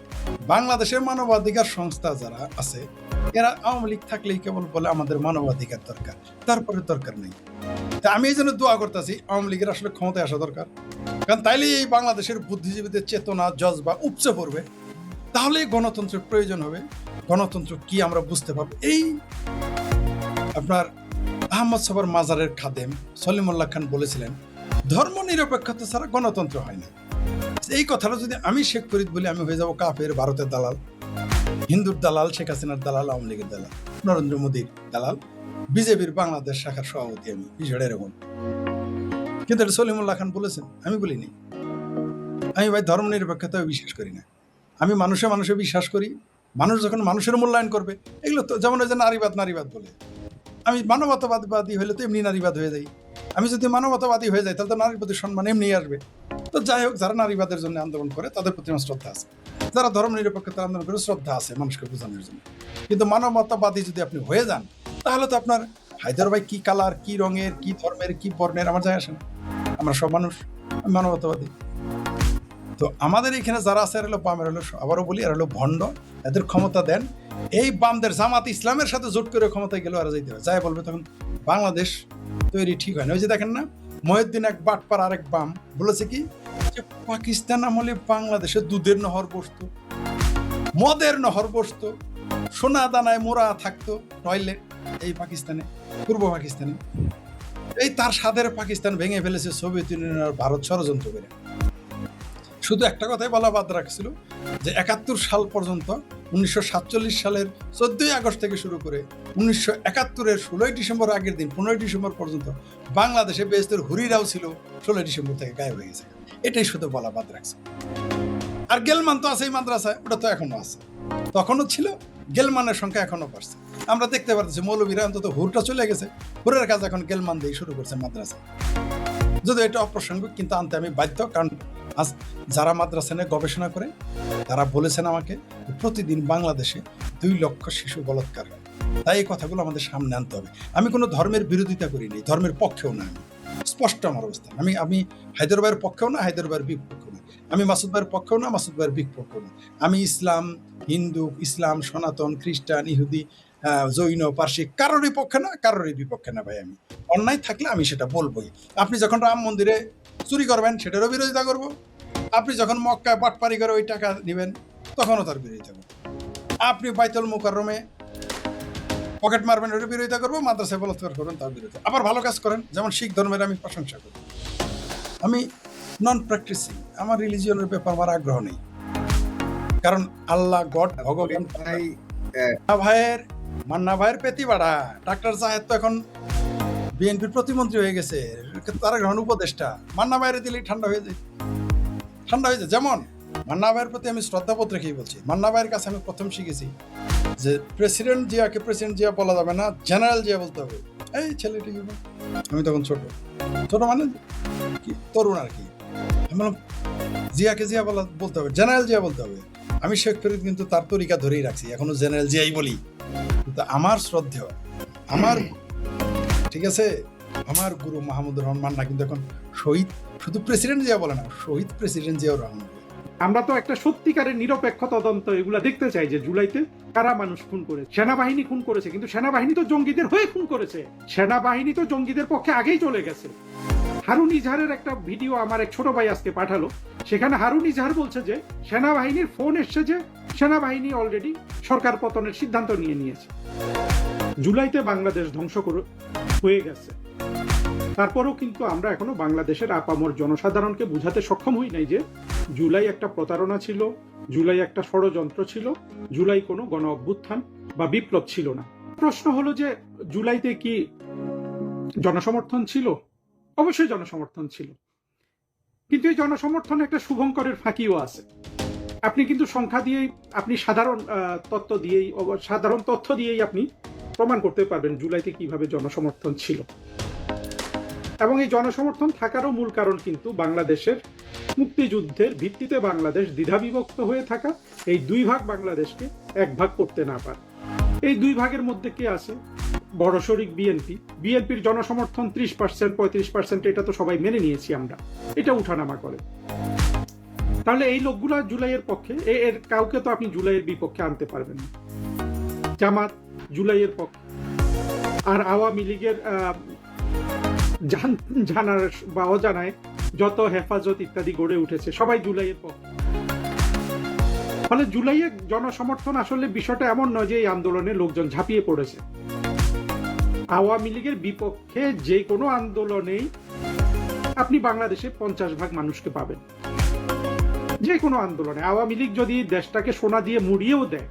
বাংলাদেশের মানবাধিকার সংস্থা যারা আছে, এরা আওয়ামী লীগ থাকলেই কেবল বলে আমাদের মানবাধিকার দরকার, তারপরে দরকার নেই। তা আমি এই জন্য দোয়া করতেছি আওয়ামী লীগের আসলে ক্ষমতায় আসা দরকার, কারণ তাইলে এই বাংলাদেশের বুদ্ধিজীবীদের চেতনা, জজবা উপচে পড়বে, তাহলে গণতন্ত্রের প্রয়োজন হবে। গণতন্ত্র কি আমরা বুঝতে পারবো। এই আপনার আহমদ সফর মাজারের খাদেম সলিমুল্লাহ খান বলেছিলেন, ধর্ম নিরপেক্ষতা ছাড়া গণতন্ত্র হয় না। এই কথাটা যদি আমি শেখ ফরিদ বলি, আমি হয়ে যাবো কাফের, ভারতের দালাল, হিন্দুর দালাল, শেখ হাসিনার দালাল, আওয়ামী লীগের দালাল, নরেন্দ্র মোদীর দালাল, বিজেপির বাংলাদেশ শাখার সভাপতি আমি, বিষয়টা এরকম। কিন্তু এটা সলিমুল্লাহ খান বলেছেন, আমি বলিনি। আমি ভাই ধর্ম নিরপেক্ষতায় বিশ্বাস করি না। আমি মানুষে মানুষে বিশ্বাস করি। মানুষ যখন মানুষের মূল্যায়ন করবে, এগুলো তো যেমন ওই যে নারীবাদ বলে, আমি মানবতাবাদী হলে তো এমনি নারীবাদ হয়ে যাই। আমি যদি মানবতাবাদী হয়ে যাই, তাহলে তো নারীর প্রতি সম্মান এমনি আসবে। তো যাই হোক, যারা নারীবাদের জন্য আন্দোলন করে তাদের প্রতি আমার শ্রদ্ধা আছে, যারা ধর্ম নিরপেক্ষতার আন্দোলন করে শ্রদ্ধা আছে মানুষকে বোঝানোর জন্য। কিন্তু মানবতাবাদী যদি আপনি হয়ে যান, তাহলে তো আপনার হায়দার ভাই কি কালার, কি রঙের, কি ধর্মের, কি বর্ণের আমার যায় আসে না। আমরা সব মানুষ, মানবতাবাদী। তো আমাদের এখানে যারা আছে, এর হলো বামের, হলো আবারও বলি, এর হলো ভণ্ড, এদের ক্ষমতা দেন। এই বামদের জামাত ইসলামের সাথে জোট করে ক্ষমতায় গেলেও আর যাইতে হবে, যাই বলবে তখন বাংলাদেশ তৈরি ঠিক হয় না। ওই যে দেখেন না, মহিউদ্দিন এক বাটপার আরেক বাম বলেছে কি, যে পাকিস্তান আমলে বাংলাদেশে দুধের নহর বসতো, মদের নহর বসতো, সোনা দানায় মোড়া থাকতো টয়লেট এই পাকিস্তানে, পূর্ব পাকিস্তানে। এই তার স্বাদের পাকিস্তান ভেঙে ফেলেছে সোভিয়েত ইউনিয়ন আর ভারত ষড়যন্ত্র করে। শুধু একটা কথাই বলা বাদ রাখছিল যে 71 সাল পর্যন্ত, 1947 সালের 14ই আগস্ট থেকে শুরু করে 1971-এর 16ই ডিসেম্বর আগের দিন 15ই ডিসেম্বর পর্যন্ত বাংলাদেশে বেহেশতের হুরিরাও ছিল 16ই ডিসেম্বর থেকে গায়েব হয়ে গেছে। এটাই শুধু বলা বাদ রাখছে। আর গেলমান তো আছে এই মাদ্রাসায়, ওটা তো এখনো আছে, তখনও ছিল, গেলমানের সংখ্যা এখনো বাড়ছে। আমরা দেখতে পাচ্ছি মৌলবীরা অন্তত হুরটা চলে গেছে, হুরের কাজ এখন গেলমান দিয়ে শুরু করছে মাদ্রাসা। যদি এটা অপ্রাসঙ্গিক, কিন্তু আনতে আমি বাধ্য, কারণ আজ যারা মাদ্রাসা নিয়ে গবেষণা করে তারা বলেছেন আমাকে প্রতিদিন বাংলাদেশে 2 লক্ষ শিশু বলাৎকার হয়। তাই এই কথাগুলো আমাদের সামনে আনতে হবে। আমি কোনো ধর্মের বিরোধিতা করিনি, ধর্মের পক্ষেও না, আমি স্পষ্ট আমার অবস্থান। আমি হায়দার ভাইয়ের পক্ষেও না, হায়দার ভাইয়ের বিপক্ষেও না, আমি মাসুদ ভাইয়ের পক্ষেও না, মাসুদ ভাইয়ের বিপক্ষেও না। আমি ইসলাম, হিন্দু, ইসলাম, সনাতন, খ্রিস্টান, ইহুদি, জৈন, পার্সিক, কারোরই পক্ষে না, কারোরই বিপক্ষে না ভাই। আমি অন্যায় থাকলে আমি সেটা বলবোই। আপনি যখন রাম মন্দিরে চুরি করবেন, সেটারও বিরোধিতা করব। আপনি যখন মক্কায় বাটপারি করে ওই টাকা নেবেন, তখনও তার বিরোধিতা করব। আপনি বাইতুল মুকাররমে পকেট মারবেন, ওটার বিরোধিতা করবো। মাদ্রাসায় বলাৎকার করবেন, তার বিরোধিতা। আবার ভালো কাজ করেন, যেমন শিখ ধর্মের আমি প্রশংসা করি। আমি নন প্র্যাকটিসিং, আমার রিলিজিয়নের ব্যাপার আমার আগ্রহ নেই, কারণ আল্লাহ, গড, ভগবান ভাইয়ের, মান্না ভাইয়ের পেতি বাড়া। ডাক্তার জাহেদ তো এখন বিএনপির প্রতিমন্ত্রী হয়ে গেছে, তারা গ্রহণ উপদেষ্টা। মান্না ভাইয়ের দিলেই ঠান্ডা হয়ে যায়, ঠান্ডা হয়ে যায়। যেমন মান্না ভাইয়ের প্রতি আমি শ্রদ্ধাবোধ রেখেই বলছি। মান্না ভাইয়ের কাছে আমি প্রথম শিখেছি যে প্রেসিডেন্ট জিয়াকে প্রেসিডেন্ট জিয়া বলা যাবে না, জেনারেল জিয়া বলতে হবে। এই ছেলেটি, আমি তখন ছোট মানে কি, তরুণ আর কি। আমি বললাম জিয়াকে জিয়া বলতে হবে, জেনারেল জিয়া বলতে হবে। আমি শেখ ফরিদ কিন্তু তার তরিকা ধরেই রাখছি, এখনো জেনারেল জিয়াই বলি। কিন্তু আমার শ্রদ্ধেয়, আমার, ঠিক আছে, আমার গুরু মাহমুদুর রহমান মান্না কিন্তু এখন শহীদ, শুধু প্রেসিডেন্ট জিয়া বলে না, শহীদ প্রেসিডেন্ট জিয়াউর রহমান। আমরা তো একটা সত্যিকারের নিরপেক্ষ তদন্ত এগুলা দেখতে চাই, যে জুলাইতে কারা মানুষ খুন করেছে। সেনাবাহিনী খুন করেছে, কিন্তু সেনাবাহিনী তো জঙ্গিদের হয়ে খুন করেছে, সেনাবাহিনী তো জঙ্গিদের পক্ষে আগেই চলে গেছে। হারুন ইজহারের একটা ভিডিও আমার এক ছোট ভাই আজকে পাঠালো, সেখানে হারুন ইজহার বলছে যে সেনাবাহিনীর ফোন এসছে যে সেনাবাহিনী অলরেডি সরকার পতনের সিদ্ধান্ত নিয়েছে। জুলাইতে বাংলাদেশ ধ্বংস হয়ে গেছে। তারপরেও কিন্তু আমরা এখনো বাংলাদেশের আপামর জনসাধারণকে বুঝাতে সক্ষম হই নাই যে জুলাই একটা প্রতারণা ছিল, জুলাই একটা ষড়যন্ত্র ছিল, জুলাই কোনো গণ অভ্যুত্থান বা বিপ্লব ছিল না। প্রশ্ন হলো যে জুলাইতে কি জনসমর্থন ছিল? অবশ্যই জনসমর্থন ছিল, কিন্তু এই জনসমর্থনে একটা শুভঙ্করের ফাঁকিও আছে। আপনি কিন্তু সংখ্যা দিয়েই, আপনি সাধারণ তথ্য দিয়েই আপনি প্রমাণ করতে পারবেন জুলাইতে কিভাবে জনসমর্থন ছিল। এবং এই জনসমর্থন থাকারও মূল কারণ কিন্তু বাংলাদেশের মুক্তিযুদ্ধের ভিত্তিতে বাংলাদেশ দ্বিধাবিভক্ত হয়ে থাকা, এই দুই ভাগ বাংলাদেশকে এক ভাগ করতে না পারে। এই দুই ভাগের মধ্যে কে আছে? বড় শরিক বিএনপি। বিএনপির জনসমর্থন 30%, 35%, এটা তো সবাই মেনে নিয়েছি আমরা, এটা উঠানামা করে। তাহলে এই লোকগুলা জুলাইয়ের পক্ষে, এর কাউকে তো আপনি জুলাইয়ের বিপক্ষে আনতে পারবেন না। জামাত জুলাইয়ের পক্ষে, আর আওয়ামী লীগের জানার বা অজানায় যত হেফাজত ইত্যাদি গড়ে উঠেছে সবাই জুলাইয়ের পক্ষে। ফলে জুলাইয়ের জনসমর্থন আসলে বিষয়টা এমন নয় যে এই আন্দোলনে লোকজন ঝাঁপিয়ে পড়েছে। আওয়ামী লীগের বিপক্ষে যে কোনো আন্দোলনেই আপনি বাংলাদেশে 50% মানুষকে পাবেন। যে কোনো আন্দোলনে আওয়ামী লীগ যদি দেশটাকে সোনা দিয়ে মুড়িয়েও দেয়,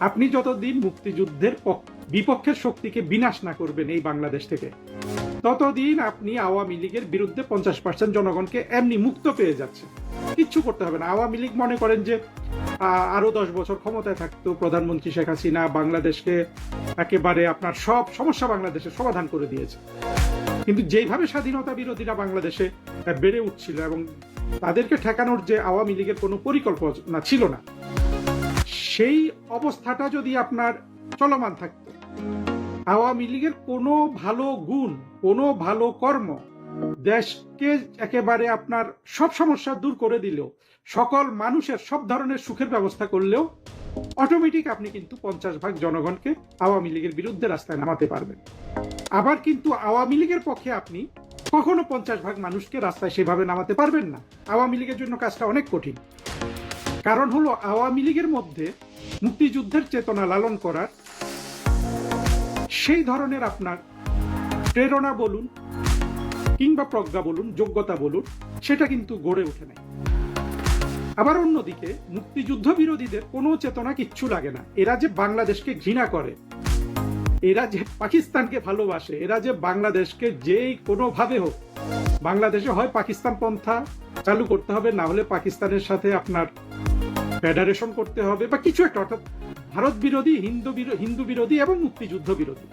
আপনি যতদিন মুক্তিযুদ্ধের বিপক্ষের শক্তিকে বিনাশ না করবেন এই বাংলাদেশ থেকে, ততদিন আপনি আওয়ামী লীগের বিরুদ্ধে 50% জনগণকে এমনি মুক্ত পেয়ে যাচ্ছে, কিচ্ছু করতে হবে না। আওয়ামী লীগ মনে করেন যে আরো 10 বছর ক্ষমতায় থাকতো প্রধানমন্ত্রী শেখ হাসিনা, বাংলাদেশকে একেবারে আপনার সব সমস্যা বাংলাদেশের সমাধান করে দিয়েছে। কিন্তু যেইভাবে স্বাধীনতা বিরোধীরা বাংলাদেশে বেড়ে উঠছিল এবং তাদেরকে ঠেকানোর যে আওয়ামী লীগের কোনো পরিকল্পনা ছিল না, সেই অবস্থাটা যদি আপনার চলমান থাকতো, আওয়ামী লীগের কোনো ভালো গুণ, কোনো ভালো কর্ম দেশকে একেবারে আপনার সব সমস্যা দূর করে দিলেও, সকল মানুষের সব ধরনের সুখের ব্যবস্থা করলেও, অটোমেটিক আপনি কিন্তু 50% জনগণকে আওয়ামী লীগের বিরুদ্ধে রাস্তায় নামাতে পারবেন। আবার কিন্তু আওয়ামী লীগের পক্ষে আপনি কখনো 50% মানুষকে রাস্তায় সেভাবে নামাতে পারবেন না। আওয়ামী লীগের জন্য কাজটা অনেক কঠিন। কারণ হলো আওয়ামী লীগের মধ্যে মুক্তিযুদ্ধের চেতনা লালন করার সেই ধরনের আপনার প্রেরণা বলুন কিংবা প্রজ্ঞা বলুন, যোগ্যতা বলুন, সেটা কিন্তু গড়ে ওঠে নাই। আবার অন্যদিকে মুক্তিযুদ্ধ বিরোধীদের কোনো চেতনা কিচ্ছু লাগে না। এরা যে বাংলাদেশকে ঘৃণা করে, এরা যে পাকিস্তানকে ভালোবাসে, এরা যে বাংলাদেশকে যেই কোনোভাবে হোক, বাংলাদেশে হয় পাকিস্তান পন্থা চালু করতে হবে, না হলে পাকিস্তানের সাথে আপনার ফেডারেশন করতে হবে বা কিছু একটা, অর্থাৎ ভারত বিরোধী, হিন্দু বিরোধী এবং মুক্তিযুদ্ধ বিরোধী,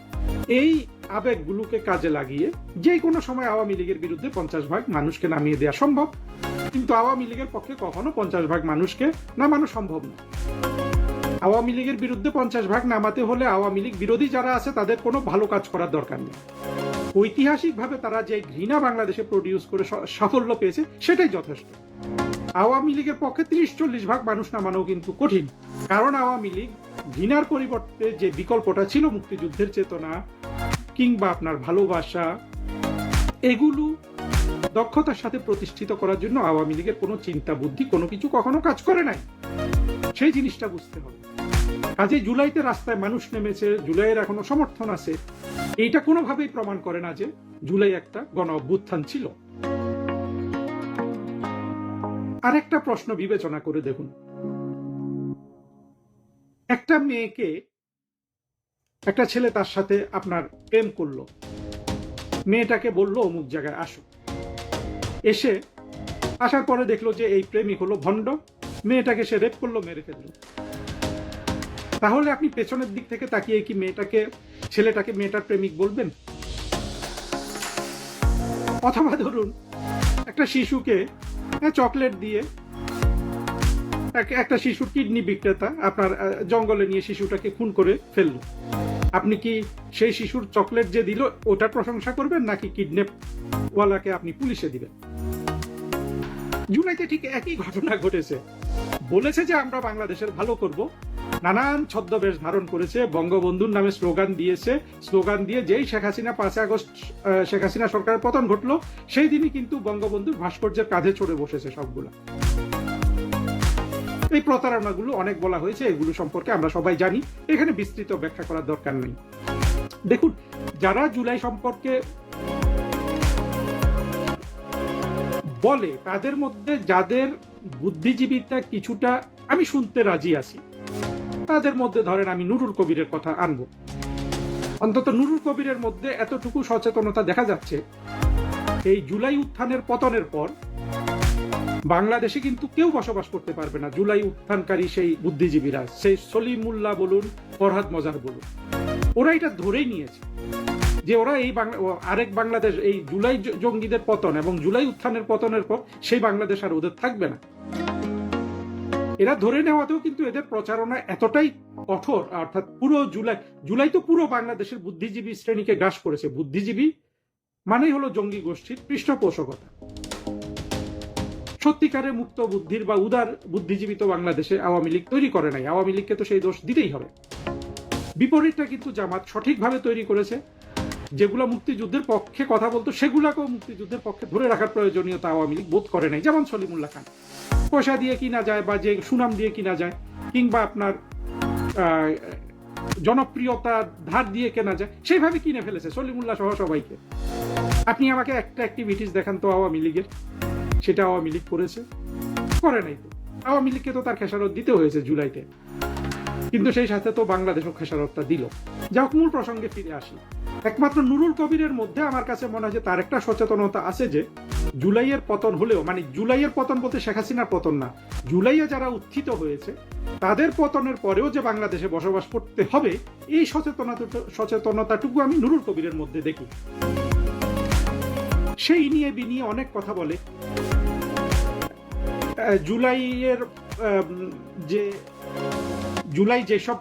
এই আবেগগুলোকে কাজে লাগিয়ে যে কোনো সময় আওয়ামী লীগের বিরুদ্ধে 50% মানুষকে নামিয়ে দেওয়া সম্ভব। কিন্তু আওয়ামী লীগের পক্ষে কখনো 50% মানুষকে নামানো সম্ভব না। আওয়ামী লীগের বিরুদ্ধে 50% নামাতে হলে আওয়ামী লীগ বিরোধী যারা আছে তাদের কোনো ভালো কাজ করার দরকার নেই। ঐতিহাসিকভাবে তারা যে ঘৃণা বাংলাদেশে প্রডিউস করে সাফল্য পেয়েছে সেটাই যথেষ্ট। আওয়ামী লীগের পক্ষে 30-40% মানুষ নামানো কিন্তু কঠিন। কারণ আওয়ামী লীগ ঘৃণার পরিবর্তে যে বিকল্পটা ছিল মুক্তিযুদ্ধের চেতনা কিংবা আপনার ভালোবাসা, এগুলো দক্ষতার সাথে প্রতিষ্ঠিত করার জন্য আওয়ামী লীগের কোনো চিন্তা বুদ্ধি কোনো কিছু কখনো কাজ করে নাই। সেই জিনিসটা বুঝতে হবে। কাজে জুলাইতে রাস্তায় মানুষ নেমেছে, জুলাইয়ের এখনো সমর্থন আছে, এইটা কোনোভাবেই প্রমাণ করে না যে জুলাই একটা গণ অভ্যুত্থান ছিল। আরেকটা প্রশ্ন বিবেচনা করে দেখুন, একটা মেয়েকে একটা ছেলে তার সাথে আপনার প্রেম করলো, মেয়েটাকে বললো অমুক জায়গায় আসো, আসার পরে দেখলো যে এই প্রেমিক হলো ভণ্ড, মেয়েটাকে সে রেপ করলো, মেরে ফেললো। তাহলে আপনি পেছনের দিক থেকে তাকিয়ে কি ছেলেটাকে মেয়েটার প্রেমিক বলবেন? অথবা ধরুন একটা শিশুকে চকলেট দিয়ে, একটা শিশুর কিডনি বিক্রেতা আপনার জঙ্গলে নিয়ে শিশুটাকে খুন করে ফেললো, আপনি কি সেই শিশুর চকলেট যে দিল ওটার প্রশংসা করবেন, নাকি কিডন্যাপ ওয়ালাকে আপনি পুলিশে দিবেন? জুলাইতে ঠিক একই ঘটনা ঘটেছে। বলেছে যে আমরা বাংলাদেশের ভালো করব, নানান ছদ্মবেশ ধারণ করেছে, বঙ্গবন্ধুর নামে স্লোগান দিয়ে যেই শেখ হাসিনা 5 আগস্ট শেখ হাসিনা সরকারের পতন ঘটলো, সেই দিনই কিন্তু বঙ্গবন্ধুর ভাস্কর্যের কাঁধে চড়ে বসেছে সবগুলা। এই প্রতারণাগুলো অনেক বলা হয়েছে, এগুলো সম্পর্কে আমরা সবাই জানি, এখানে বিস্তৃত ব্যাখ্যা করার দরকার নেই। দেখুন, যারা জুলাই সম্পর্কে বলে তাদের মধ্যে যাদের বুদ্ধিজীবিতা কিছুটা আমি শুনতে রাজি আছি, তাদের মধ্যে ধরেন আমি নুরুল কবিরের কথা আনবো। অন্তত নুরুল কবিরের মধ্যে এতটুকু সচেতনতা দেখা যাচ্ছে, এই জুলাই উত্থানের পতনের পর বাংলাদেশে কিন্তু কেউ বসবাস করতে পারবে না জুলাই উত্থানকারী সেই বুদ্ধিজীবীরা, সেই সলিমুল্লাহ বলুন, ফরহাদ মজার বলুন, ওরা এটা ধরেই নিয়েছে যে ওরা এই আরেক বাংলাদেশ, এই জুলাই জঙ্গিদের পতন এবং জুলাই উত্থানের পতনের পর সেই বাংলাদেশ আর ওদের থাকবে না। এরা ধরে নেওয়াতেও কিন্তু এদের প্রচারণা এতটাই কঠোর, অর্থাৎ পুরো জুলাই তো পুরো বাংলাদেশের বুদ্ধিজীবী শ্রেণীকে গ্রাস করেছে। বুদ্ধিজীবী মানেই হলো জঙ্গি গোষ্ঠীর পৃষ্ঠপোষকতা। সত্যিকারের মুক্ত বুদ্ধির বা উদার বুদ্ধিজীবী তো বাংলাদেশে আওয়ামী লীগ তৈরি করে নাই, আওয়ামী লীগকে তো সেই দোষ দিতেই হবে। বিপরীতটা কিন্তু জামাত সঠিকভাবে তৈরি করেছে। যেগুলো মুক্তিযুদ্ধের পক্ষে কথা বলতো সেগুলাকেও মুক্তিযুদ্ধের পক্ষে ধরে রাখার প্রয়োজনীয়তা আওয়ামী লীগ বোধ করে নাই। যেমন সলিমুল্লাহ খান, পয়সা দিয়ে কিনা যায় বা যে সুনাম দিয়ে কিনা যায়, কিংবা আপনার জনপ্রিয়তা ধার দিয়ে কেনা যায়, সেইভাবে কিনে ফেলেছে সলিমুল্লাহ সহ সবাইকে। আপনি আমাকে একটা অ্যাক্টিভিটিস দেখান তো আওয়ামী লীগের, সেটা আওয়ামী লীগ করেছে? করে নাই তো। আওয়ামী লীগকে তো তার খেসারত দিতে হয়েছে জুলাইতে, কিন্তু সেই সাথে তো বাংলাদেশও খেসারতটা দিল। যা হোক, মূল প্রসঙ্গে ফিরে আসি। একমাত্র নুরুল কবিরের মধ্যে আমার কাছে মনে হয় যে তার একটা সচেতনতা আছে যে জুলাইয়ের পতন হলেও, মানে জুলাইয়ের পতন বলতে শেখ হাসিনার পতন না, জুলাইয়ে যারা উত্থিত হয়েছে তাদের পতনের পরেও যে বাংলাদেশে বসবাস করতে হবে, এই সচেতনতাটুকু আমি নুরুল কবিরের মধ্যে দেখি। সেই নিয়ে বিনিয়ে অনেক কথা বলে। জুলাই যেসব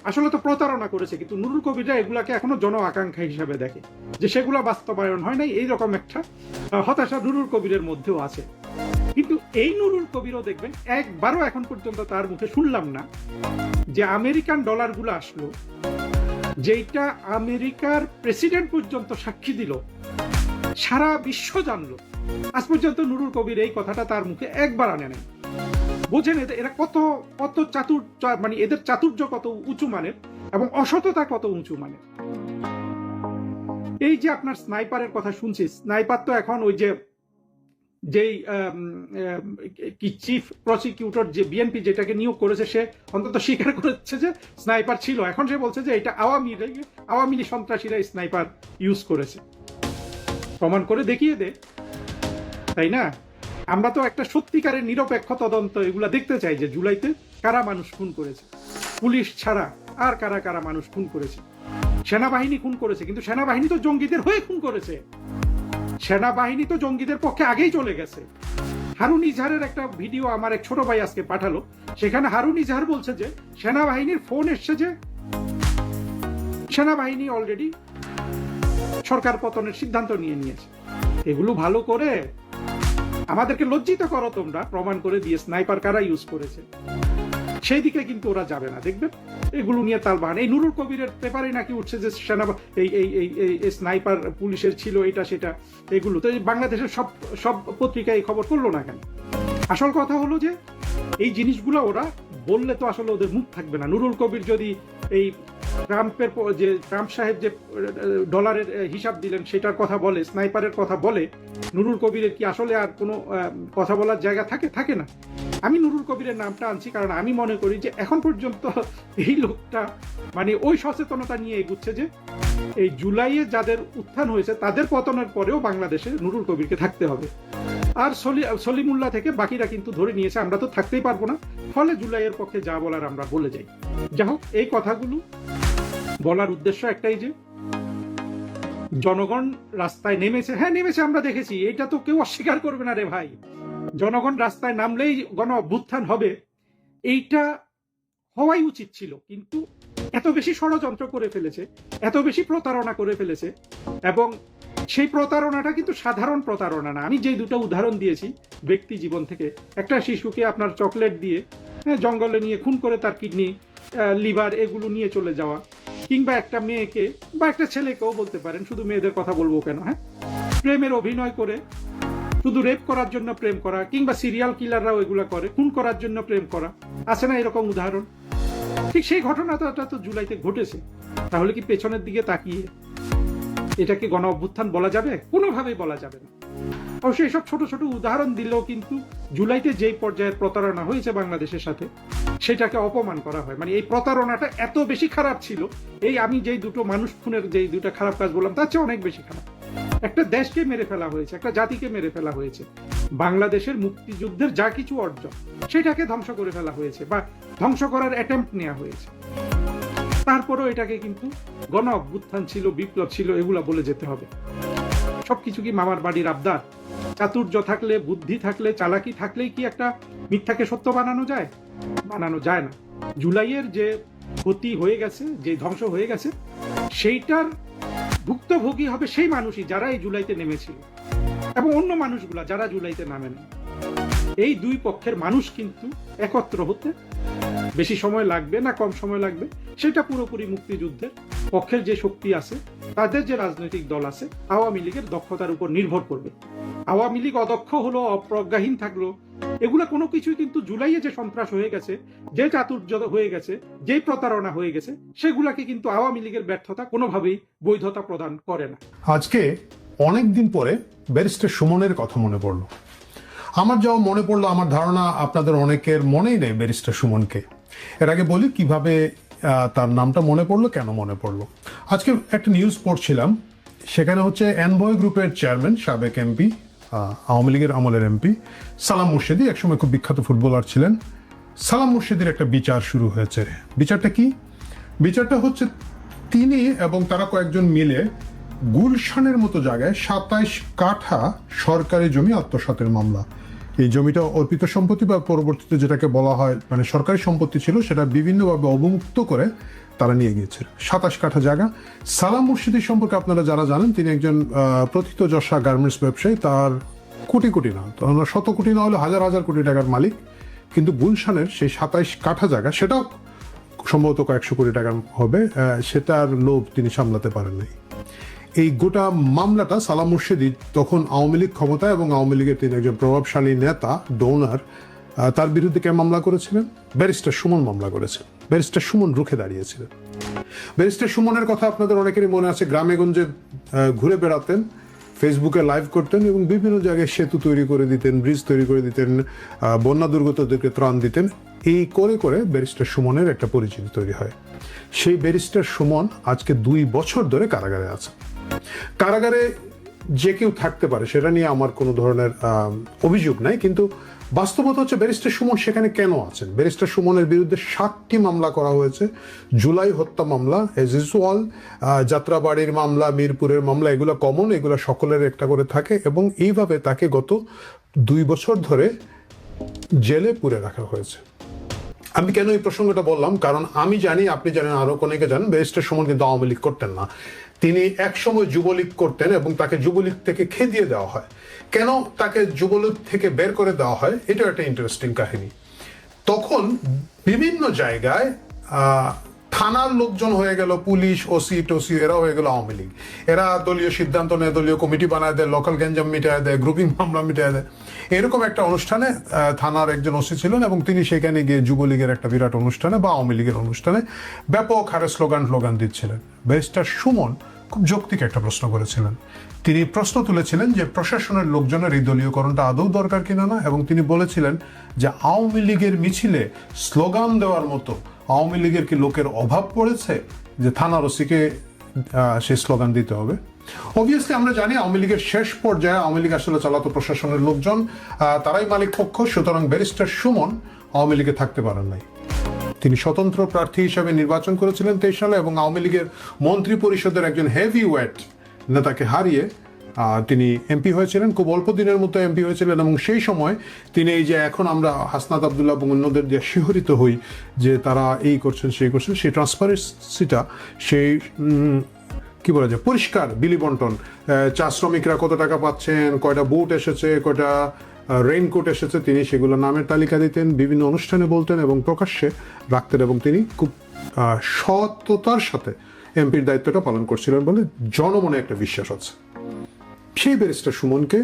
আসলে তো প্রতারণা করেছে, কিন্তু নুরুল কবিররা এগুলাকে এখনো জন আকাঙ্ক্ষা হিসাবে দেখে, যে সেগুলো বাস্তবায়ন হয় নাই, এইরকম একটা হতাশা নুরুল কবিরের মধ্যেও আছে। কিন্তু এই নুরুল কবিরও দেখবেন একবারও এখন পর্যন্ত তার মুখে শুনলাম না যে আমেরিকান ডলারগুলো আসলো, যেটা আমেরিকার প্রেসিডেন্ট পর্যন্ত সাক্ষী দিল, সারা বিশ্ব জানলো, আজ পর্যন্ত নুরুল কবির এই কথাটা তার মুখে একবার আনে নাই। বোঝেন এরা কত চাতুর, মানে এদের চাতুর্য কত উঁচু মানের এবং অসততা কত উঁচু মানের। এই যে আপনার স্নাইপারের কথা শুনছি, স্নাইপার তো এখন ওই যেই কি চিফ প্রসিকিউটর যে বিএনপি যেটাকে নিয়োগ করেছে, সে অন্তত স্বীকার করেছে যে স্নাইপার ছিল। এখন সে বলছে যে এটা আওয়ামী লীগ সন্ত্রাসীরা স্নাইপার ইউজ করেছে। প্রমাণ করে দেখিয়ে দে, তাই না? আমরা তো একটা সত্যিকারের নিরপেক্ষ তদন্ত এগুলা দেখতে চাই, যে জুলাইতে কারা মানুষ খুন করেছে, পুলিশ ছাড়া আর কারা কারা মানুষ খুন করেছে। সেনাবাহিনী খুন করেছে, কিন্তু সেনাবাহিনী তো জঙ্গিদের হয়ে খুন করেছে। সেনাবাহিনী তো জঙ্গিদের পক্ষে আগেই চলে গেছে। হারুন ইজহারের একটা ভিডিও আমার এক ছোট ভাই আজকে পাঠালো, সেখানে হারুন ইজহার বলছে যে সেনাবাহিনীর ফোন এসছে যে সেনাবাহিনী অলরেডি সরকার পতনের সিদ্ধান্ত নিয়ে নিয়েছে। এগুলো ভালো করে আমাদেরকে লজ্জিত করো তোমরা, প্রমাণ করে দিয়ে স্নাইপার কারা ইউজ করেছে। সেই দিকে কিন্তু ওরা যাবে না, দেখবেন এগুলো নিয়ে তালবাহান। এই নুরুল কবিরের পেপারে নাকি উঠছে যে এই স্নাইপার পুলিশের ছিল, এটা সেটা, এগুলো তো বাংলাদেশের সব পত্রিকায় এই খবর করলো না কেন? আসল কথা হলো যে এই জিনিসগুলো ওরা বললে তো আসলে ওদের মুখ থাকবে না। নুরুল কবির যদি এই ট্রাম্প সাহেব যে ডলারের হিসাব দিলেন সেটার কথা বলে, স্নাইপারের কথা বলে, নুরুল কবিরের কি আসলে আর কোনো কথা বলার জায়গা থাকে না? আমি নুরুল কবিরের নামটা আনছি কারণ আমি মনে করি যে এখন পর্যন্ত এই লোকটা মানে ওই সচেতনতা নিয়ে এগুচ্ছে যে এই জুলাইয়ে যাদের উত্থান হয়েছে তাদের পতনের পরেও বাংলাদেশে নুরুল কবিরকে থাকতে হবে। আর সলিমুল্লাহ থেকে বাকিরা কিন্তু ধরে নিয়েছে আমরা তো থাকতেই পারবো না, ফলে জুলাইয়ের পক্ষে যা বলার আমরা বলে যাই। যাই হোক, এই কথাগুলো বলার উদ্দেশ্য একটাই যে জনগণ রাস্তায় নেমেছে। হ্যাঁ, নেমেছে, আমরা দেখেছি, এটা তো কেউ অস্বীকার করবে না রে ভাই। জনগণ রাস্তায় নামলেই গণ অভ্যুত্থান হবে, এইটা হওয়াই উচিত ছিল। কিন্তু এত বেশি ষড়যন্ত্র করে ফেলেছে, এত বেশি প্রতারণা করে ফেলেছে, এবং সেই প্রতারণাটা কিন্তু সাধারণ প্রতারণা না। আমি যে দুটো উদাহরণ দিয়েছি ব্যক্তি জীবন থেকে, একটা শিশুকে আপনার চকলেট দিয়ে জঙ্গলে নিয়ে খুন করে তার কিডনি, লিভার এগুলো নিয়ে চলে যাওয়া, কিংবা একটা মেয়েকে বা একটা ছেলেকেও বলতে পারেন, শুধু মেয়েদের কথা বলবো কেন, হ্যাঁ, প্রেমের অভিনয় করে শুধু রেপ করার জন্য প্রেম করা, কিংবা সিরিয়াল কিলাররাও এগুলো করে, খুন করার জন্য প্রেম করা, আছে না এরকম উদাহরণ? ঠিক সেই ঘটনাটা তো জুলাইতে ঘটেছে। তাহলে কি পেছনের দিকে তাকিয়ে এটাকে গণ অভ্যুত্থান বলা যাবে? কোনোভাবেই বলা যাবে না। অবশ্যই এসব ছোট ছোট উদাহরণ দিলেও কিন্তু জুলাইতে যেই পর্যায়ের প্রতারণা হয়েছে বাংলাদেশের সাথে সেটাকে অপমান করা হয়। মানে এই প্রতারণাটা এত বেশি খারাপ ছিল, এই আমি যেই দুটো মানুষ খুনের যেই দুটো খারাপ কাজ বললাম তার চেয়ে অনেক বেশি খারাপ। একটা দেশকে মেরে ফেলা হয়েছে, একটা জাতিকে মেরে ফেলা হয়েছে, বাংলাদেশের মুক্তিযুদ্ধের যা কিছু অর্জন সেটাকে ধ্বংস করে ফেলা হয়েছে বা ধ্বংস করার অ্যাটেম্প্ট নেওয়া হয়েছে। তারপরেও এটাকে কিন্তু গণ অভ্যুত্থান ছিল, বিপ্লব ছিল, এগুলা বলে যেতে হবে। সবকিছু কি মামার বাড়ির আবদার? চাতুর্য থাকলে, বুদ্ধি থাকলে, চালাকি থাকলেই কি একটা মিথ্যাকে সত্য বানানো যায়? বানানো যায় না। জুলাইয়ের যে ক্ষতি হয়ে গেছে, যে ধ্বংস হয়ে গেছে, সেইটার ভুক্তভোগী হবে সেই মানুষই যারা এই জুলাইতে নেমেছিল এবং অন্য মানুষগুলা যারা জুলাইতে নামেন। এই দুই পক্ষের মানুষ কিন্তু একত্র হতে বেশি সময় লাগবে না কম সময় লাগবে সেটা পুরোপুরি মুক্তিযুদ্ধের পক্ষের যে শক্তি আছে, তাদের যে রাজনৈতিক দল আছে, আওয়ামী লীগের দক্ষতার উপর নির্ভর করবে। আওয়ামী লীগ অদক্ষ হলো, অপ্রজ্ঞাহীন থাকলো, এগুলা কোনো কিছুই কিন্তু জুলাইয়ে যে সন্ত্রাস হয়ে গেছে, যে চাতুর্য হয়ে গেছে, যে প্রতারণা হয়ে গেছে, সেগুলাকে কিন্তু আওয়ামী লীগের ব্যর্থতা কোনোভাবেই বৈধতা প্রদান করে না। আজকে অনেক দিন পরে ব্যারিস্টার সুমনের কথা মনে পড়লো। আমার যাও মনে পড়লো, আমার ধারণা আপনাদের অনেকের মনেই নেই ব্যারিস্টার সুমনকে। এর আগে বলি কিভাবে তার নামটা মনে পড়লো, কেন মনে পড়লো। আজকে একটা নিউজ পড়ছিলাম, সেখানে হচ্ছে এনভয় গ্রুপের চেয়ারম্যান, সাবেক এমপি, আওয়ামী লীগের আমলের এমপি সালাম মুর্শেদী, একসময় খুব বিখ্যাত ফুটবলার ছিলেন। সালাম মুর্শেদীর একটা বিচার শুরু হয়েছে। বিচারটা কি? বিচারটা হচ্ছে তিনি এবং তারা কয়েকজন মিলে গুলশানের মতো জায়গায় 27 কাঠা সরকারি জমি আত্মসাতের মামলা। এই জমিটা অর্পিত সম্পত্তি বা পরবর্তীতে যেটাকে বলা হয় মানে সরকারি সম্পত্তি ছিল, সেটা বিভিন্নভাবে অবমুক্ত করে তারা নিয়ে গিয়েছিল। 27 কাঠা জায়গা। সালাম মুর্শেদী সম্পর্কে আপনারা যারা জানেন, তিনি একজন প্রথিতযশা গার্মেন্টস ব্যবসায়ী। তার কোটি কোটি না, শত কোটি না হলে হাজার হাজার কোটি টাকার মালিক। কিন্তু গুলশানের সেই 27 কাঠা জায়গা, সেটাও সম্ভবত কয়েকশো কোটি টাকার হবে, সেটার লোভ তিনি সামলাতে পারেন নাই। এই গোটা মামলাটা সালাম মুর্শেদী তখন আওয়ামী লীগ ক্ষমতায় এবং আওয়ামী লীগের তিনি একজন প্রভাবশালী নেতা, ডোনার, তার বিরুদ্ধে কে মামলা করেছিলেন? ব্যারিস্টার সুমন মামলা করেছেন। ব্যারিস্টার সুমন রুখে দাঁড়িয়েছিলেন। ব্যারিস্টার সুমনের কথা আপনাদের অনেকেরই মনে আছে, গ্রামে গঞ্জে ঘুরে বেড়াতেন, ফেসবুকে লাইভ করতেন এবং বিভিন্ন জায়গায় সেতু তৈরি করে দিতেন, ব্রিজ তৈরি করে দিতেন, বন্যা দুর্গতদেরকে ত্রাণ দিতেন। এই করে করে ব্যারিস্টার সুমনের একটা পরিচিতি তৈরি হয়। সেই ব্যারিস্টার সুমন আজকে 2 বছর ধরে কারাগারে আছে। কারাগারে যে কেউ থাকতে পারে, সেটা নিয়ে আমার কোনো ধরনের অভিযোগ নাই, কিন্তু বাস্তবতা হচ্ছে ব্যারিস্টার সুমন সেখানে কেন আছেন? ব্যারিস্টার সুমনের বিরুদ্ধে 7টি মামলা করা হয়েছে। জুলাই হত্যা মামলা, এজ ইউজুয়াল, যাত্রাবাড়ির মামলা, মিরপুরের মামলা, এগুলো কমন, এগুলো সকলের একটা করে থাকে এবং এইভাবে তাকে গত 2 বছর ধরে জেলে পুরে রাখা হয়েছে। আমি কেন এই প্রসঙ্গটা বললাম? কারণ আমি জানি, আপনি জানেন, আরো অনেকে জানেন, ব্যারিস্টার সুমন কিন্তু আওয়ামী লীগ করতেন না। তিনি একসময় যুবলীগ করতেন এবং তাকে যুবলীগ থেকে খেদিয়ে দেওয়া হয়। কেন তাকে যুবলীগ থেকে বের করে দেওয়া হয়, এটা একটা ইন্টারেস্টিং কাহিনী। তখন বিভিন্ন জায়গায় থানার লোকজন হয়ে গেল, পুলিশ, ওসি টসি, এরা হয়ে গেল আওয়ামী লীগ। এরা দলীয় সিদ্ধান্ত নেয়, দলীয় কমিটি বানায় দেয়, লোকাল গ্যাঞ্জাম মিটায় দেয়, গ্রুপিং মামলা মিটায় দেয়। এরকম একটা অনুষ্ঠানে থানার একজন ওসি ছিলেন এবং তিনি সেখানে গিয়ে যুবলীগের একটা বিরাট অনুষ্ঠানে বা আওয়ামী লীগের অনুষ্ঠানে ব্যাপক হারে স্লোগান দিচ্ছিলেন। ব্যারিস্টার সুমন খুব যৌক্তিক একটা প্রশ্ন করেছিলেন। তিনি প্রশ্ন তুলেছিলেন যে প্রশাসনের লোকজনের এই দলীয়করণটা আদৌ দরকার কিনা না, এবং তিনি বলেছিলেন যে আওয়ামী লীগের মিছিলে স্লোগান দেওয়ার মতো আওয়ামী লীগের কি লোকের অভাব পড়েছে যে থানার ওসিকে সেই স্লোগান দিতে হবে? অবভিয়াসলি আমরা জানি আওয়ামী লীগের শেষ পর্যায়ে আওয়ামী লীগ আসলে চালাতো প্রশাসনের লোকজন, তারাই মালিক পক্ষ। সুতরাং ব্যারিস্টার সুমন আওয়ামী লীগে থাকতে পারেন নাই। তিনি স্বতন্ত্র প্রার্থী হিসাবে নির্বাচন করেছিলেন 23 সালে এবং আওয়ামী লীগের মন্ত্রী পরিষদের একজন হেভি ওয়েট নেতাকে হারিয়ে তিনি এমপি হয়েছিলেন। খুব অল্প দিনের মতো এমপি হয়েছিলেন এবং সেই সময় তিনি এই যে এখন আমরা হাসনাত আবদুল্লাহ এবং অন্যদের দিয়ে শিহরিত হই যে তারা এই করছেন সেই করছেন, সেই ট্রান্সপারেন্সিটা, সেই কি বলা যায় পরিষ্কার বিলি বন্টন, চা শ্রমিকরা কত টাকা পাচ্ছেন, কয়টা বুট এসেছে, কয়টা রেইনকোট এসেছে, তিনি সেগুলো নামের তালিকা দিতেন, বিভিন্ন অনুষ্ঠানে বলতেন এবং প্রকাশ্যে রাখতেন এবং তিনি খুব সততার সাথে এমপির দায়িত্বটা পালন করছিলেন বলে জনমনে একটা বিশ্বাস আছে। সেই ব্যারিস্টার সুমনকে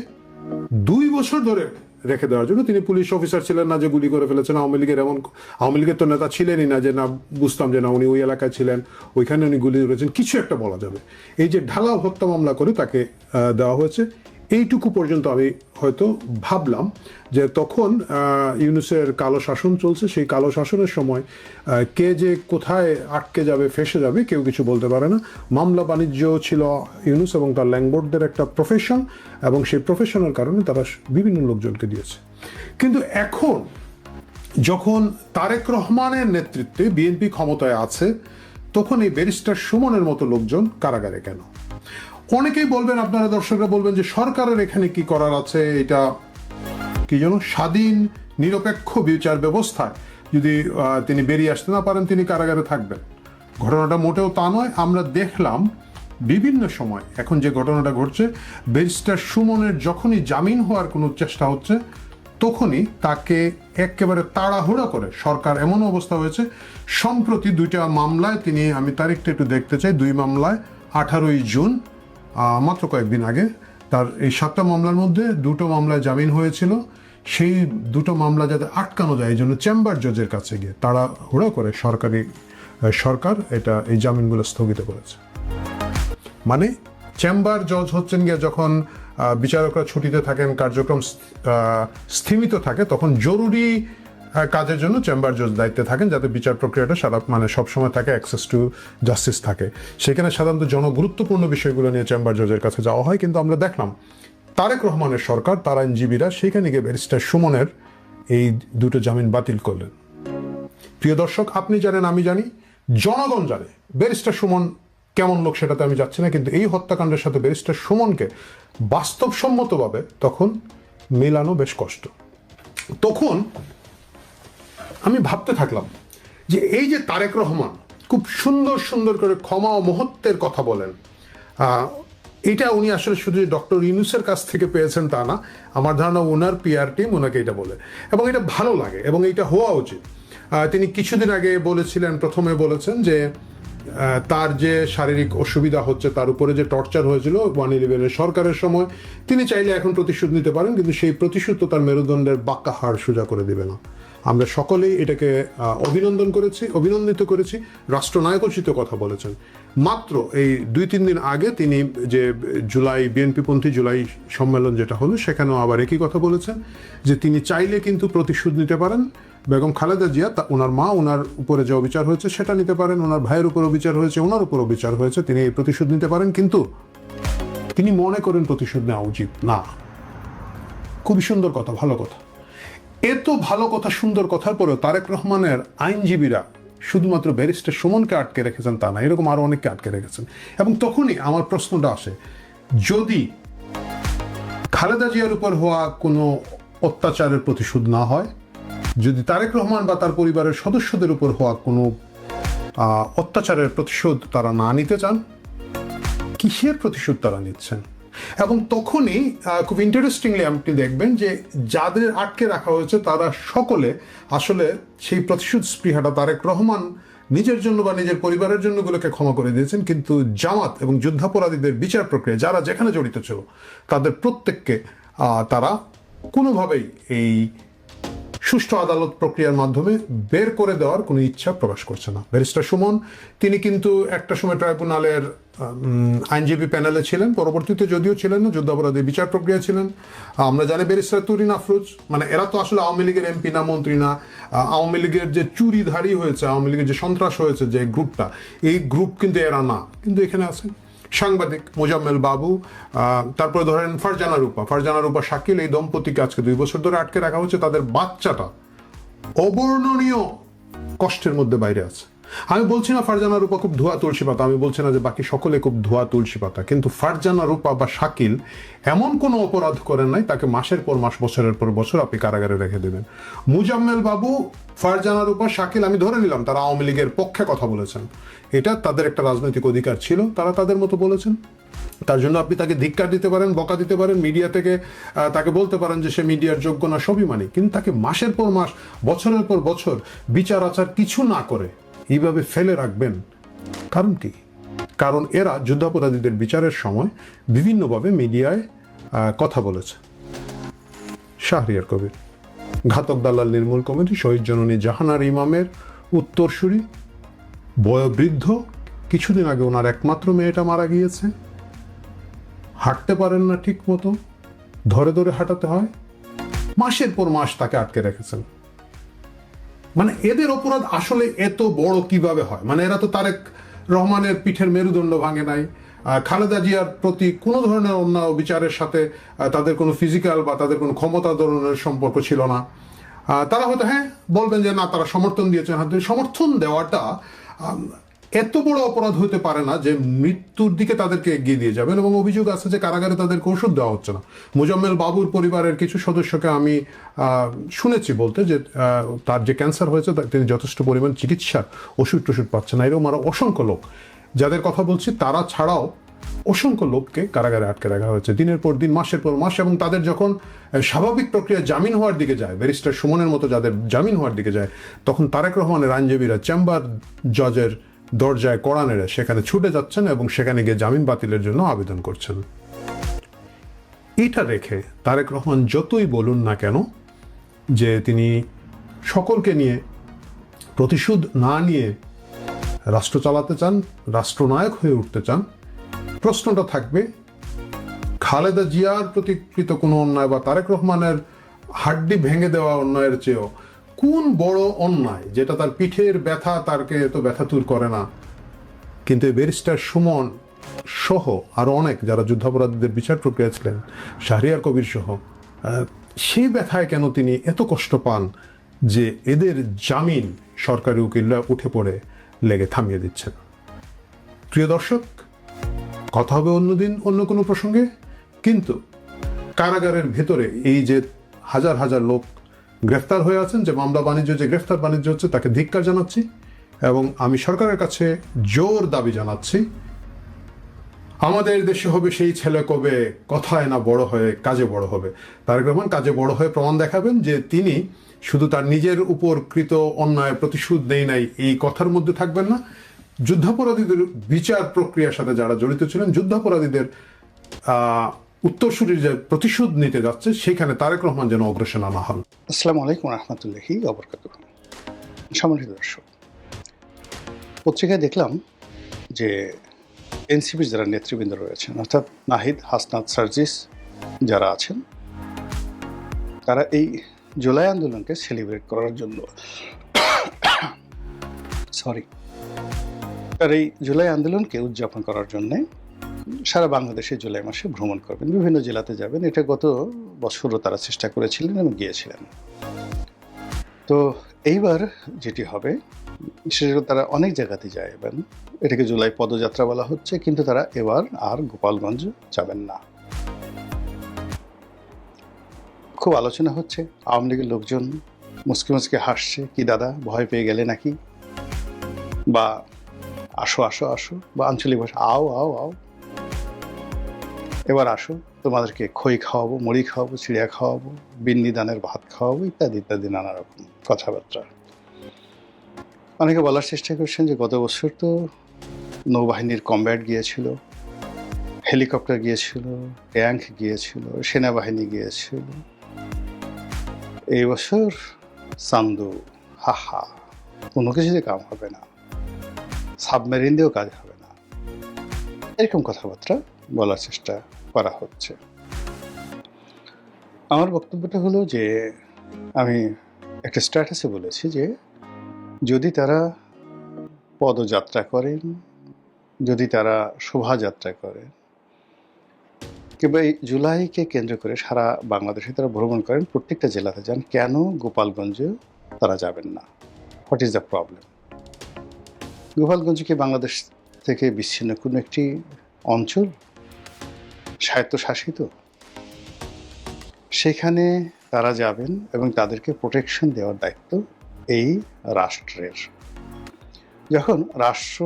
2 বছর ধরে রেখে দেওয়ার জন্য। তিনি পুলিশ অফিসার ছিলেন না যে গুলি করে ফেলেছেন। আওয়ামী লীগের তো নেতা ছিলেনই না যে না বুঝতাম যে না উনি ওই এলাকায় ছিলেন, ওইখানে উনি গুলি করেছেন, কিছু একটা বলা যাবে। এই যে ঢালাও হত্যা মামলা করে তাকে দেওয়া হয়েছে, এইটুকু পর্যন্ত আমি হয়তো ভাবলাম যে তখন ইউনূসের কালো শাসন চলছে, সেই কালো শাসনের সময় কে যে কোথায় আটকে যাবে, ফেসে যাবে, কেউ কিছু বলতে পারে না। মামলা বাণিজ্য ছিল ইউনূস এবং তার ল্যান্ডবোর্ডদের একটা প্রফেশন, এবং সেই প্রফেশনের কারণে তারা বিভিন্ন লোকজনকে দিয়েছে। কিন্তু এখন যখন তারেক রহমানের নেতৃত্বে বিএনপি ক্ষমতায় আছে, তখন এই ব্যারিস্টার সুমনের মতো লোকজন কারাগারে কেন? অনেকেই বলবেন, আপনারা দর্শকরা বলবেন যে সরকারের এখানে কি করার আছে, এটা কি যেন স্বাধীন নিরপেক্ষ বিচার ব্যবস্থায় যদি তিনি বেরিয়ে আসতে না পারেন তিনি কারাগারে থাকবেন। ঘটনাটা মোটেও তা নয়। আমরা দেখলাম বিভিন্ন সময় এখন যে ঘটনাটা ঘটছে, ব্যারিস্টার সুমনের যখনই জামিন হওয়ার কোনো চেষ্টা হচ্ছে তখনই তাকে একেবারে তাড়াহুড়া করে সরকার, এমন অবস্থা হয়েছে সম্প্রতি 2টা মামলায় তিনি, আমি তারিখটা একটু দেখতে চাই, 2 মামলায় 18ই জুন মাত্র কয়েকদিন আগে তার এই 7টা মামলার মধ্যে 2টো মামলায় জামিন হয়েছিল। সেই 2টো মামলা যাতে আটকানো যায় এই জন্য চেম্বার জজের কাছে গিয়ে তাড়াহুড়া করে সরকার এই জামিনগুলো স্থগিত করেছে। মানে চেম্বার জজ হচ্ছেন গিয়ে যখন বিচারকরা ছুটিতে থাকেন, কার্যক্রম স্থিমিত থাকে, তখন জরুরি কাজের জন্য চেম্বার জজ দায়িত্বে থাকেন যাতে বিচার প্রক্রিয়াটা সবসময় থাকে, অ্যাক্সেস টু জাস্টিস থাকে। সেখানে সাধারণত জনগুরুত্বপূর্ণ বিষয়গুলো নিয়ে চেম্বার জজের কাছে যাওয়া হয়। কিন্তু আমরা দেখলাম তারেক রহমানের সরকার, তার আইনজীবীরা সেখানে গিয়ে ব্যারিস্টার সুমনের এই 2টো জামিন বাতিল করলেন। প্রিয় দর্শক, আপনি জানেন, আমি জানি, জনগণ জানে ব্যারিস্টার সুমন কেমন লোক সেটাতে আমি যাচ্ছি না, কিন্তু এই হত্যাকাণ্ডের সাথে ব্যারিস্টার সুমনকে বাস্তবসম্মতভাবে তখন মেলানো বেশ কষ্ট। তখন আমি ভাবতে থাকলাম যে এই যে তারেক রহমান খুব সুন্দর করে ক্ষমা ও মহত্বের কথা বলেন, এটা উনি আসলে শুধু ডক্টর ইউনূসের কাছ থেকে পেয়েছেন তা না, আমার ধারণা ওনার পিআর টিম ওনাকে এটা বলে, এবং এটা ভালো লাগে এবং এটা হওয়া উচিত। তিনি কিছুদিন আগে প্রথমে বলেছেন যে তার যে শারীরিক অসুবিধা হচ্ছে, তার উপরে যে টর্চার হয়েছিল 111 সরকারের সময়, তিনি চাইলে এখন প্রতিশোধ নিতে পারেন, কিন্তু সেই প্রতিশোধ তো তার মেরুদণ্ডের বাঁকা হাড় সোজা করে দেবে না। আমরা সকলেই এটাকে অভিনন্দিত করেছি। রাষ্ট্রনায়কোচিত কথা বলেছেন। মাত্র এই 2-3 দিন আগে তিনি যে বিএনপিপন্থী জুলাই সম্মেলন যেটা হলো, সেখানেও আবার একই কথা বলেছেন যে তিনি চাইলে কিন্তু প্রতিশোধ নিতে পারেন। বেগম খালেদা জিয়া, ওনার মা, ওনার উপরে যে অবিচার হয়েছে সেটা নিতে পারেন, ওনার ভাইয়ের উপর অবিচার হয়েছে, ওনার উপর অবিচার হয়েছে, তিনি এই প্রতিশোধ নিতে পারেন, কিন্তু তিনি মনে করেন প্রতিশোধ নেওয়া উচিত না। খুবই সুন্দর কথা, ভালো কথা। এত ভালো কথা, সুন্দর কথার পরেও তারেক রহমানের আইনজীবীরা শুধুমাত্র ব্যারিস্টার সুমনকে আটকে রেখেছেন তা না, এরকম আরো অনেককে আটকে রেখেছেন। এবং তখনই আমার প্রশ্নটা আসে, যদি খালেদা জিয়ার উপর হওয়া কোনো অত্যাচারের প্রতিশোধ না হয়, যদি তারেক রহমান বা তার পরিবারের সদস্যদের উপর হওয়া কোনো অত্যাচারের প্রতিশোধ তারা না নিতে চান, কিসের প্রতিশোধ তারা নিচ্ছেন? এবং তখনই খুব ইন্টারেস্টিংলি আপনি দেখবেন যে যাদের আটকে রাখা হয়েছে তারা সকলে আসলে সেই প্রতিশোধ স্পৃহাটা তারেক রহমান নিজের জন্য বা নিজের পরিবারের জন্য গুলোকে ক্ষমা করে দিয়েছেন, কিন্তু জামাত এবং যুদ্ধাপরাধীদের বিচার প্রক্রিয়া যারা যেখানে জড়িত ছিল তাদের প্রত্যেককে তারা কোনোভাবেই এই সুষ্ঠু আদালত প্রক্রিয়ার মাধ্যমে বের করে দেওয়ার কোনো ইচ্ছা প্রকাশ করছে না। ব্যারিস্টার সুমন, তিনি কিন্তু একটা সময় ট্রাইব্যুনালের আইনজীবী প্যানেলে ছিলেন, পরবর্তীতে যদিও ছিলেন না, যুদ্ধাপরাধী বিচার প্রক্রিয়া ছিলেন। আমরা জানি ব্যারিস্টার তুরিন আফরোজ, মানে এরা তো আসলে আওয়ামী লীগের এমপি না, মন্ত্রী না। আওয়ামী লীগের যে চুরিধারী হয়েছে, আওয়ামী লীগের যে সন্ত্রাস হয়েছে যে গ্রুপটা, এই গ্রুপ কিন্তু এরা না, কিন্তু এখানে আছেন সাংবাদিক মোজাম্মেল বাবু, তারপরে ধরেন ফারজানা রূপা শাকিল, এই দম্পতিকে আজকে 2 বছর ধরে আটকে রাখা হচ্ছে। তাদের বাচ্চাটা অবর্ণনীয় কষ্টের মধ্যে বাইরে আছে। আমি বলছি না ফারজানা রূপা খুব ধোয়া তুলসী পাতা, আমি বলছি না যে বাকি সকলে খুব ধোয়া তুলসী পাতা, কিন্তু ফারজানা রূপা বা শাকিল এমন কোনো অপরাধ করেন নাই তাকে মাসের পর মাস, বছরের পর বছর আপনি কারাগারে রেখে দেবেন। মুজাম্মেল বাবু, ফারজানা রূপা, শাকিল, আমি ধরে নিলাম তারা আওয়ামী লীগের পক্ষে কথা বলেছেন, এটা তাদের একটা রাজনৈতিক অধিকার ছিল, তারা তাদের মতো বলেছেন। তার জন্য আপনি তাকে ধিক্কার দিতে পারেন, বকা দিতে পারেন, মিডিয়া থেকে তাকে বলতে পারেন যে সে মিডিয়ার যোগ্য না, সবই মানি, কিন্তু তাকে মাসের পর মাস, বছরের পর বছর বিচার আচার কিছু না করে এইভাবে ফেলে রাখবেন, কারণ কি? কারণ এরা যুদ্ধাপরাধীদের বিচারের সময় বিভিন্নভাবে মিডিয়ায় কথা বলেছে। শাহরিয়ার কবির। ঘাতক দালাল নির্মূল কমিটি শহীদ জননী জাহানার ইমামের উত্তরসূরি, বয়োবৃদ্ধ, কিছুদিন আগে ওনার একমাত্র মেয়েটা মারা গিয়েছে, হাঁটতে পারেন না ঠিক মতো, ধরে ধরে হাঁটাতে হয়, মাসের পর মাস তাকে আটকে রেখেছেন। মানে এদের অপরাধ আসলে এত বড় কিভাবে হয়? মানে এরা তো তারেক রহমানের পিঠের মেরুদণ্ড ভাঙে নাই, খালেদা জিয়ার প্রতি কোনো ধরনের অন্যায় বিচারের সাথে তাদের কোনো ফিজিক্যাল বা তাদের কোনো ক্ষমতা ধরনের সম্পর্ক ছিল না। তারা হয়তো হ্যাঁ বলবেন যে না তারা সমর্থন দিয়েছেন, সমর্থন দেওয়াটা এত বড় অপরাধ হতে পারে না যে মৃত্যুর দিকে তাদেরকে এগিয়ে দিয়ে যাবেন। এবং অভিযোগ আছে যে কারাগারে তাদেরকে ওষুধ দেওয়া হচ্ছে না। মোজাম্মেল বাবুর পরিবারের কিছু সদস্যকে আমি শুনেছি বলতে যে তার যে ক্যান্সার হয়েছে তিনি যথেষ্ট পরিমাণ চিকিৎসার ওষুধ টষুধ পাচ্ছেন না। এরকম আরো অসংখ্য লোক যাদের কথা বলছি তারা ছাড়াও অসংখ্য লোককে কারাগারে আটকে রাখা হয়েছে দিনের পর দিন, মাসের পর মাস। এবং তাদের যখন স্বাভাবিক প্রক্রিয়া জামিন হওয়ার দিকে যায়, ব্যারিস্টার সুমনের মতো যাদের জামিন হওয়ার দিকে যায়, তখন তারেক রহমানের আইনজীবীরা চেম্বার জজের দরজায় কড়া নেড়ে সেখানে ছুটে যাচ্ছেন এবং সেখানে গিয়ে জামিন বাতিলের জন্য আবেদন করছেন। এটা রেখে তারেক রহমান যতই বলুন না কেন যে তিনি সকলকে নিয়ে প্রতিশোধ না নিয়ে রাষ্ট্র চালাতে চান, রাষ্ট্রনায়ক হয়ে উঠতে চান, প্রশ্নটা থাকবে খালেদা জিয়ার প্রতিকৃত কোনো অন্যায় বা তারেক রহমানের হাড্ডি ভেঙে দেওয়া অন্যায়ের চেয়েও কোন বড় অন্যায় যেটা তার পিঠের ব্যথা তারকে এত ব্যথাতুর করে না। কিন্তু ব্যারিস্টার সুমন সহ আরো অনেক যারা যুদ্ধাপরাধীদের বিচার প্রক্রিয়া ছিলেন, শাহরিয়ার কবির সহ, সেই ব্যথায় কেন তিনি এত কষ্ট পান যে এদের জামিন সরকারি উকিলরা উঠে পড়ে লেগে থামিয়ে দিচ্ছেন। প্রিয় দর্শক, কথা হবে অন্যদিন অন্য কোনো প্রসঙ্গে। কিন্তু কারাগারের ভেতরে এই যে হাজার হাজার লোক গ্রেফতার হয়ে আছেন, যে মামলা বাণিজ্য যে গ্রেফতার বাণিজ্য হচ্ছে তাকে ধিক্কার জানাচ্ছি এবং আমি সরকারের কাছে জোর দাবি জানাচ্ছি আমাদের দেশে হবে সেই ছেলে কবে কথায় না বড় হয়ে কাজে বড় হবে। তারেক রহমান কাজে বড় হয়ে প্রমাণ দেখাবেন যে তিনি শুধু তার নিজের উপর কৃত অন্যায় প্রতিশোধ নেই নাই এই কথার মধ্যে থাকবেন না, যুদ্ধাপরাধীদের বিচার প্রক্রিয়ার সাথে যারা জড়িত ছিলেন, যুদ্ধাপরাধীদের উত্তরসূরির যে প্রতিশোধ নিতে যাচ্ছে সেখানে তারেক রহমান যেন অগ্রসর না হন। আসসালামু আলাইকুম রহমতুল্লাহি ওয়াবারাকাতুহু। সম্মানিত দর্শক, পত্রিকায় দেখলাম যে এনসিপির যারা নেতৃবৃন্দ রয়েছেন অর্থাৎ নাহিদ, হাসনাত, সার্জিস যারা আছেন তারা এই জুলাই আন্দোলনকে সেলিব্রেট করার জন্য তার এই জুলাই আন্দোলনকে উদযাপন করার জন্য সারা বাংলাদেশে জুলাই মাসে ভ্রমণ করবেন, বিভিন্ন জেলাতে যাবেন। এটা গত বছরও তারা চেষ্টা করেছিলেন এবং গিয়েছিলেন। তো এইবার যেটি হবে সেটা তারা অনেক জায়গাতে যাবেন। এটাকে জুলাই পদযাত্রা বলা হচ্ছে, কিন্তু তারা এবার আর গোপালগঞ্জ যাবেন না। খুব আলোচনা হচ্ছে, আওয়ামী লীগের লোকজন মুসকে মুসকে হাসছে, কি দাদা ভয় পেয়ে গেলে নাকি, বা আসো আসো আসো, বা আঞ্চলিক ভাষা আও আও আও, এবার আসো তোমাদেরকে খই খাওয়াবো, মুড়ি খাওয়াবো, চিড়িয়া খাওয়াবো, বিন্নি দানের ভাত খাওয়াবো, ইত্যাদি ইত্যাদি নানা রকম কথাবার্তা। অনেকে বলার চেষ্টা করছেন যে গত বছর তো নৌবাহিনীর কমব্যাট গিয়েছিল, হেলিকপ্টার গিয়েছিল, ট্যাঙ্ক গিয়েছিল, সেনাবাহিনী গিয়েছিল। এই বছর চান্দু, হাহা, কোনো কিছুতে কাম হবে না, সাবমেরিন দিয়েও কাজ হবে না, এরকম কথাবার্তা বলার চেষ্টা করা হচ্ছে। আমার বক্তব্যটা হলো যে আমি একটা স্ট্যাটাসে বলেছি যে যদি তারা পদযাত্রা করেন, যদি তারা শোভাযাত্রা করেন, কিংবা এই জুলাইকে কেন্দ্র করে সারা বাংলাদেশে তারা ভ্রমণ করেন, প্রত্যেকটা জেলাতে যান, কেন গোপালগঞ্জে তারা যাবেন না? What is the problem? Gopalganj কি বাংলাদেশ থেকে বিচ্ছিন্ন কোনো একটি অঞ্চল, স্বায়ত্তশাসিত? সেখানে তারা যাবেন এবং তাদেরকে প্রোটেকশন দেওয়ার দায়িত্ব এই রাষ্ট্রের। যখন রাষ্ট্র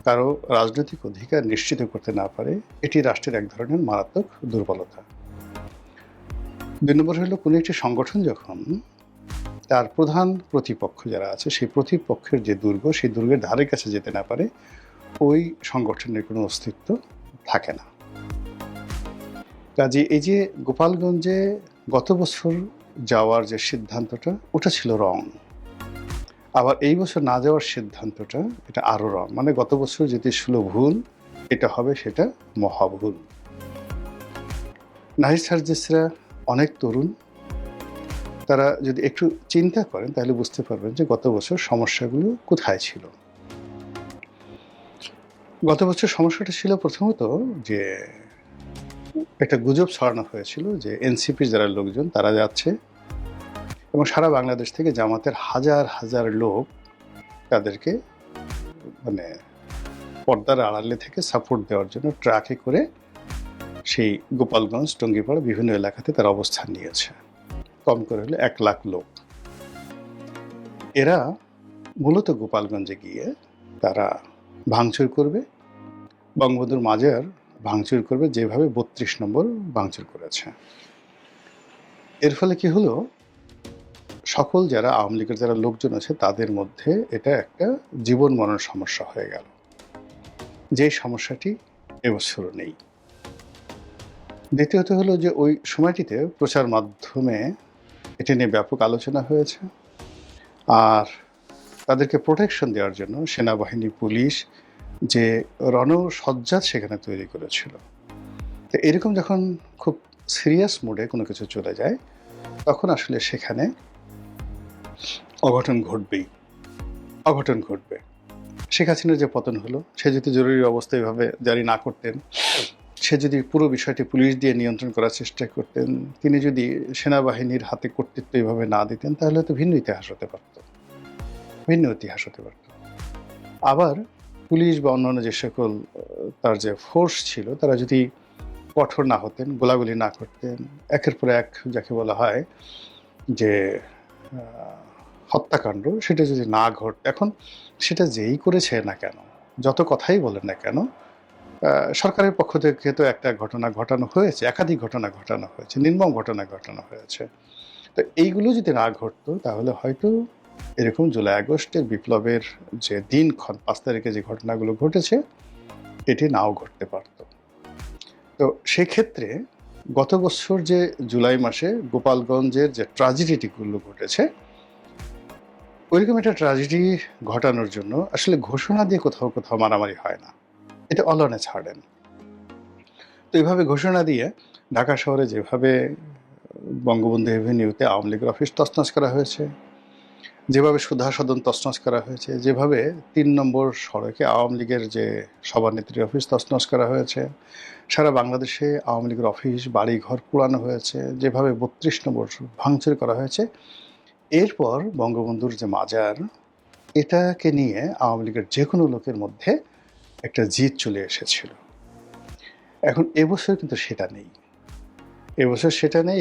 কারো রাজনৈতিক অধিকার নিশ্চিত করতে না পারে, এটি রাষ্ট্রের এক ধরনের মারাত্মক দুর্বলতা। 2 নম্বর হলো কোনো একটি সংগঠন যখন তার প্রধান প্রতিপক্ষ যারা আছে সেই প্রতিপক্ষের যে দুর্গ, সেই দুর্গের ধারে কাছে যেতে না পারে, ওই সংগঠনের কোনো অস্তিত্ব থাকে না। কাজে এই যে গোপালগঞ্জে গত বছর যাওয়ার যে সিদ্ধান্তটা ওটা ছিল রং, আবার এই বছর না যাওয়ার সিদ্ধান্তটা এটা আরো রং। মানে গত বছর যেটি ছিল ভুল, এটা হবে সেটা মহাভুল। নাহিদ সার্জিসরা অনেক তরুণ, তারা যদি একটু চিন্তা করেন তাহলে বুঝতে পারবেন যে গত বছর সমস্যাগুলো কোথায় ছিল। গত বছর সমস্যাটা ছিল প্রথমত যে একটা গুজব ছড়ানো হয়েছিল যে এনসিপির যারা লোকজন তারা যাচ্ছে এবং সারা বাংলাদেশ থেকে জামাতের হাজার হাজার লোক তাদেরকে মানে পর্দার আড়ালে থেকে সাপোর্ট দেওয়ার জন্য ট্রাকে করে সেই গোপালগঞ্জ, টঙ্গীপাড়া বিভিন্ন এলাকাতে তারা অবস্থান নিয়েছে। কম করে হলে 1 লাখ লোক। এরা মূলত গোপালগঞ্জে গিয়ে তারা ভাঙচুর করবে, বঙ্গবন্ধুর মাজার ভাঙচুর করবে, যেভাবে 32 নম্বর ভাঙচুর করেছে। এর ফলে কি হলো, সকল যারা আওয়ামী লীগের যারা লোকজন আছে তাদের মধ্যে এটা একটা জীবন মরণ সমস্যা হয়ে গেল, যেই সমস্যাটি এবছরও নেই। দ্বিতীয়ত হলো যে ওই সময়টিতে প্রচার মাধ্যমে এটা নিয়ে ব্যাপক আলোচনা হয়েছে, আর তাদেরকে প্রোটেকশন দেওয়ার জন্য সেনাবাহিনী, পুলিশ যে রণসজ্জা সেখানে তৈরি করেছিল। তো এরকম যখন খুব সিরিয়াস মোডে কোনো কিছু চলে যায় তখন আসলে সেখানে অঘটন ঘটবে। শেখ হাসিনার যে পতন হলো, সে যদি জরুরি অবস্থা এভাবে জারি না করতেন, সে যদি পুরো বিষয়টি পুলিশ দিয়ে নিয়ন্ত্রণ করার চেষ্টা করতেন, তিনি যদি সেনাবাহিনীর হাতে কর্তৃত্ব এভাবে না দিতেন, তাহলে তো ভিন্ন ইতিহাস হতে পারত। আবার পুলিশ বা অন্যান্য যে সকল তার যে ফোর্স ছিল তারা যদি কঠোর না হতেন, গোলাগুলি না করতেন, একের পর এক যাকে বলা হয় যে হত্যাকাণ্ড, সেটা যদি না ঘটত, এখন সেটা যেই করেছে না কেন, যত কথাই বলেন না কেন, সরকারের পক্ষ থেকে তো একটা ঘটনা ঘটানো হয়েছে, একাধিক ঘটনা ঘটানো হয়েছে, নির্মম ঘটনা ঘটানো হয়েছে। তো এইগুলো যদি না ঘটতো তাহলে হয়তো এরকম জুলাই আগস্টের বিপ্লবের যে দিনক্ষণ 5 তারিখে যে ঘটনাগুলো ঘটেছে এটি নাও ঘটতে পারত। তো সেক্ষেত্রে গত বছর যে জুলাই মাসে গোপালগঞ্জের যে ট্র্যাজেডিগুলো ঘটেছে, ওইরকম একটা ট্র্যাজেডি ঘটানোর জন্য আসলে ঘোষণা দিয়ে কোথাও কোথাও মারামারি হয় না, এটা অলনে ছাড়েন। তো এইভাবে ঘোষণা দিয়ে ঢাকা শহরে যেভাবে বঙ্গবন্ধু এভিনিউতে আওয়ামী লীগের অফিস তছনছ করা হয়েছে, যেভাবে সুধা সদন তছনছ করা হয়েছে, যেভাবে 3 নম্বর সড়কে আওয়ামী লীগের যে সভানেত্রীর অফিস তছনছ করা হয়েছে, সারা বাংলাদেশে আওয়ামী লীগের অফিস, বাড়ি ঘর পোড়ানো হয়েছে, যেভাবে 32 নম্বর ভাঙচুর করা হয়েছে, এরপর বঙ্গবন্ধুর যে মাজার, এটাকে নিয়ে আওয়ামী লীগের যে কোনো লোকের মধ্যে একটা জিদ চলে এসেছিল। এখন এবছর কিন্তু সেটা নেই।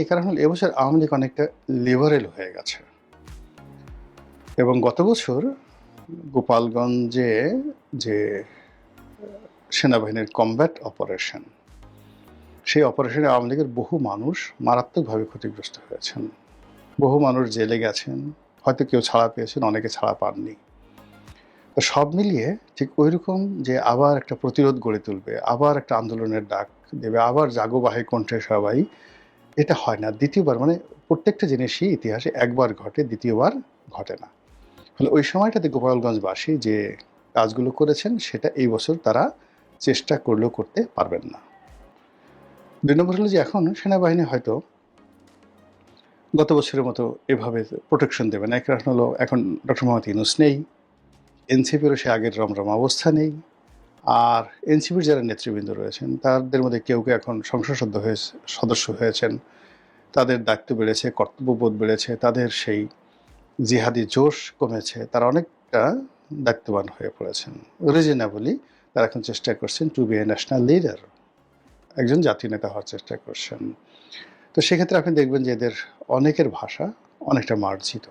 এই কারণ হলো এবছর আওয়ামী লীগ অনেকটা লিবারেল হয়ে গেছে। এবং গত বছর গোপালগঞ্জে যে সেনাবাহিনীর কমব্যাট অপারেশন, সেই অপারেশনে আওয়ামী লীগের বহু মানুষ মারাত্মকভাবে ক্ষতিগ্রস্ত হয়েছেন, বহু মানুষ জেলে গেছেন, হয়তো কেউ ছাড়া পেয়েছেন, অনেকে ছাড়া পাননি। তো সব মিলিয়ে ঠিক ওই রকম যে আবার একটা প্রতিরোধ গড়ে তুলবে, আবার একটা আন্দোলনের ডাক দেবে, আবার জাগো বাহে কণ্ঠে সবাই, এটা হয় না দ্বিতীয়বার। মানে প্রত্যেকটা জিনিসই ইতিহাসে একবার ঘটে, দ্বিতীয়বার ঘটে না। ফলে ওই সময়টাতে গোপালগঞ্জবাসী যে কাজগুলো করেছেন সেটা এই বছর তারা চেষ্টা করলেও করতে পারবেন না। 2 নম্বর হলো যে এখন সেনাবাহিনী হয়তো গত বছরের মতো এভাবে প্রোটেকশন দেবে না। এক কারণ হলো এখন ডক্টর মোহাম্মদ ইউনূস নেই, এনসিপিরও সে আগের রমরমা অবস্থা নেই, আর এনসিপির যারা নেতৃবৃন্দ রয়েছেন তাদের মধ্যে কেউ কেউ এখন সংসদ সদস্য হয়েছেন, তাদের দায়িত্ব বেড়েছে, কর্তব্যবোধ বেড়েছে, তাদের সেই জিহাদি জোশ কমেছে, তারা অনেকটা দায়িত্ববান হয়ে পড়েছেন। রিজনেবলি তারা এখন চেষ্টা করছেন two B a national leader, একজন জাতীয় নেতা হওয়ার চেষ্টা করছেন। তো সেক্ষেত্রে আপনি দেখবেন যে এদের অনেকের ভাষা অনেকটা মার্জিত,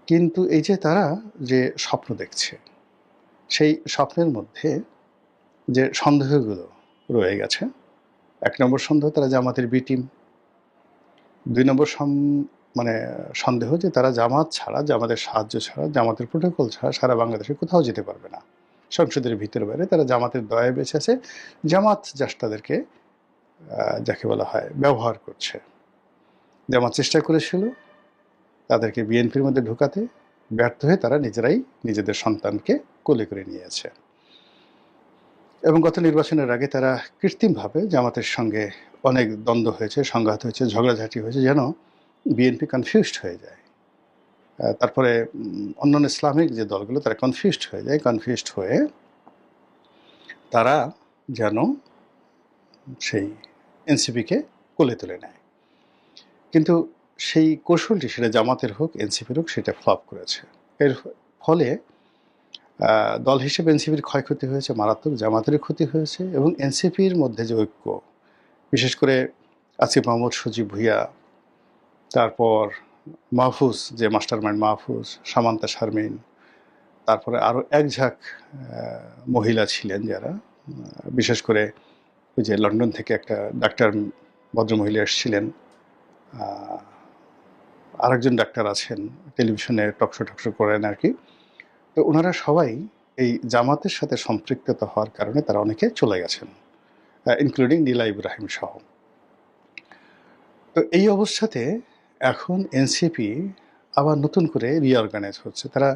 কিন্তু এই যে তারা যে স্বপ্ন দেখছে, সেই স্বপ্নের মধ্যে যে সন্দেহগুলো রয়ে গেছে, 1 নম্বর সন্দেহ তারা জামাতের বি টিম, 2 নম্বর সন্দেহ যে তারা জামাত ছাড়া, জামাতের সাহায্য ছাড়া, জামাতের প্রোটোকল ছাড়া সারা বাংলাদেশে কোথাও যেতে পারবে না। সংসদের ভিতরে বাইরে তারা জামাতের দয়ায় বেঁচে আছে, জামাত জাস্ট তাদেরকে যাকে বলা হয় ব্যবহার করছে। জামাত চেষ্টা করেছিল তাদেরকে বিএনপির মধ্যে ঢোকাতে, ব্যর্থ হয়ে তারা নিজেরাই নিজেদের সন্তানকে কোলে করে নিয়েছে। এবং গত নির্বাচনের আগে তারা কৃত্রিমভাবে জামাতের সঙ্গে অনেক দ্বন্দ্ব হয়েছে, সংঘাত হয়েছে, ঝগড়াঝাটি হয়েছে, যেন বিএনপি কনফিউজড হয়ে যায়। তারপরে অন্যান্য ইসলামিক যে দলগুলো তারা কনফিউজড হয়ে যায়, কনফিউজড হয়ে তারা যেন সেই এনসিপিকে কোলে তুলে নেয়। কিন্তু সেই কৌশলটি, সেটা জামাতের হোক এনসিপির হোক, সেটা ফ্লপ করেছে। এর ফলে দল হিসেবে এনসিপির ক্ষয়ক্ষতি হয়েছে মারাত্মক, জামাতেরও ক্ষতি হয়েছে, এবং এনসিপির মধ্যে যে ঐক্য, বিশেষ করে আসিফ মাহমুদ, সজীব ভুইয়া, তারপর মাহফুজ, যে মাস্টার মাইন্ড মাহফুজ, সামান্তা শারমিন, তারপরে আরও এক ঝাঁক মহিলা ছিলেন যারা, বিশেষ করে ওই যে লন্ডন থেকে একটা ডাক্তার ভদ্রমহিলা এসেছিলেন, আরেকজন ডাক্তার আছেন টেলিভিশনে টকশো করেন আর কি। তো ওনারা সবাই এই জামাতের সাথে সম্পৃক্ততা হওয়ার কারণে তারা অনেকে চলে গেছেন, ইনক্লুডিং নীলা ইব্রাহিম সহ। তো এই অবস্থাতে এখন এনসিপি আবার নতুন করে রিঅর্গানাইজ হচ্ছে। তারা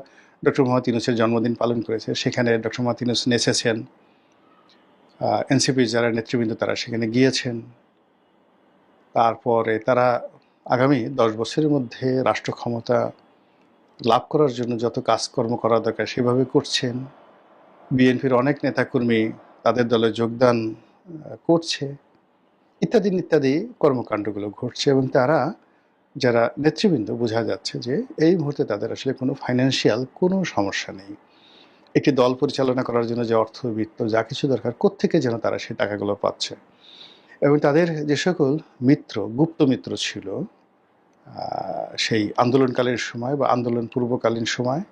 ডক্টর মোহাম্মদ ইউনূসের জন্মদিন পালন করেছে, সেখানে ডক্টর মোহাম্মদ ইউনূস নেচেছেন, এনসিপির যারা নেতৃবৃন্দ তারা সেখানে গিয়েছেন। তারপরে তারা আগামী 10 বছরের মধ্যে রাষ্ট্র ক্ষমতা লাভ করার জন্য যত কাজকর্ম করা দরকার সেভাবে করছেন। বিএনপির অনেক নেতাকর্মী তাদের দলে যোগদান করছে, ইত্যাদি ইত্যাদি কর্মকাণ্ডগুলো ঘটছে। এবং তারা যারা নেতৃবৃন্দ, বোঝা যাচ্ছে যে এই মুহূর্তে তাদের আসলে কোনো ফাইন্যান্সিয়াল কোনো সমস্যা নেই। একটি দল পরিচালনা করার জন্য যে অর্থবিত্ত যা কিছু দরকার, কোত্থেকে যেন তারা সেই টাকাগুলো পাচ্ছে। এবং তাদের যে সকল মিত্র, গুপ্ত মিত্র ছিল সেই আন্দোলনকালীন সময় বা আন্দোলন পূর্বকালীন সময়,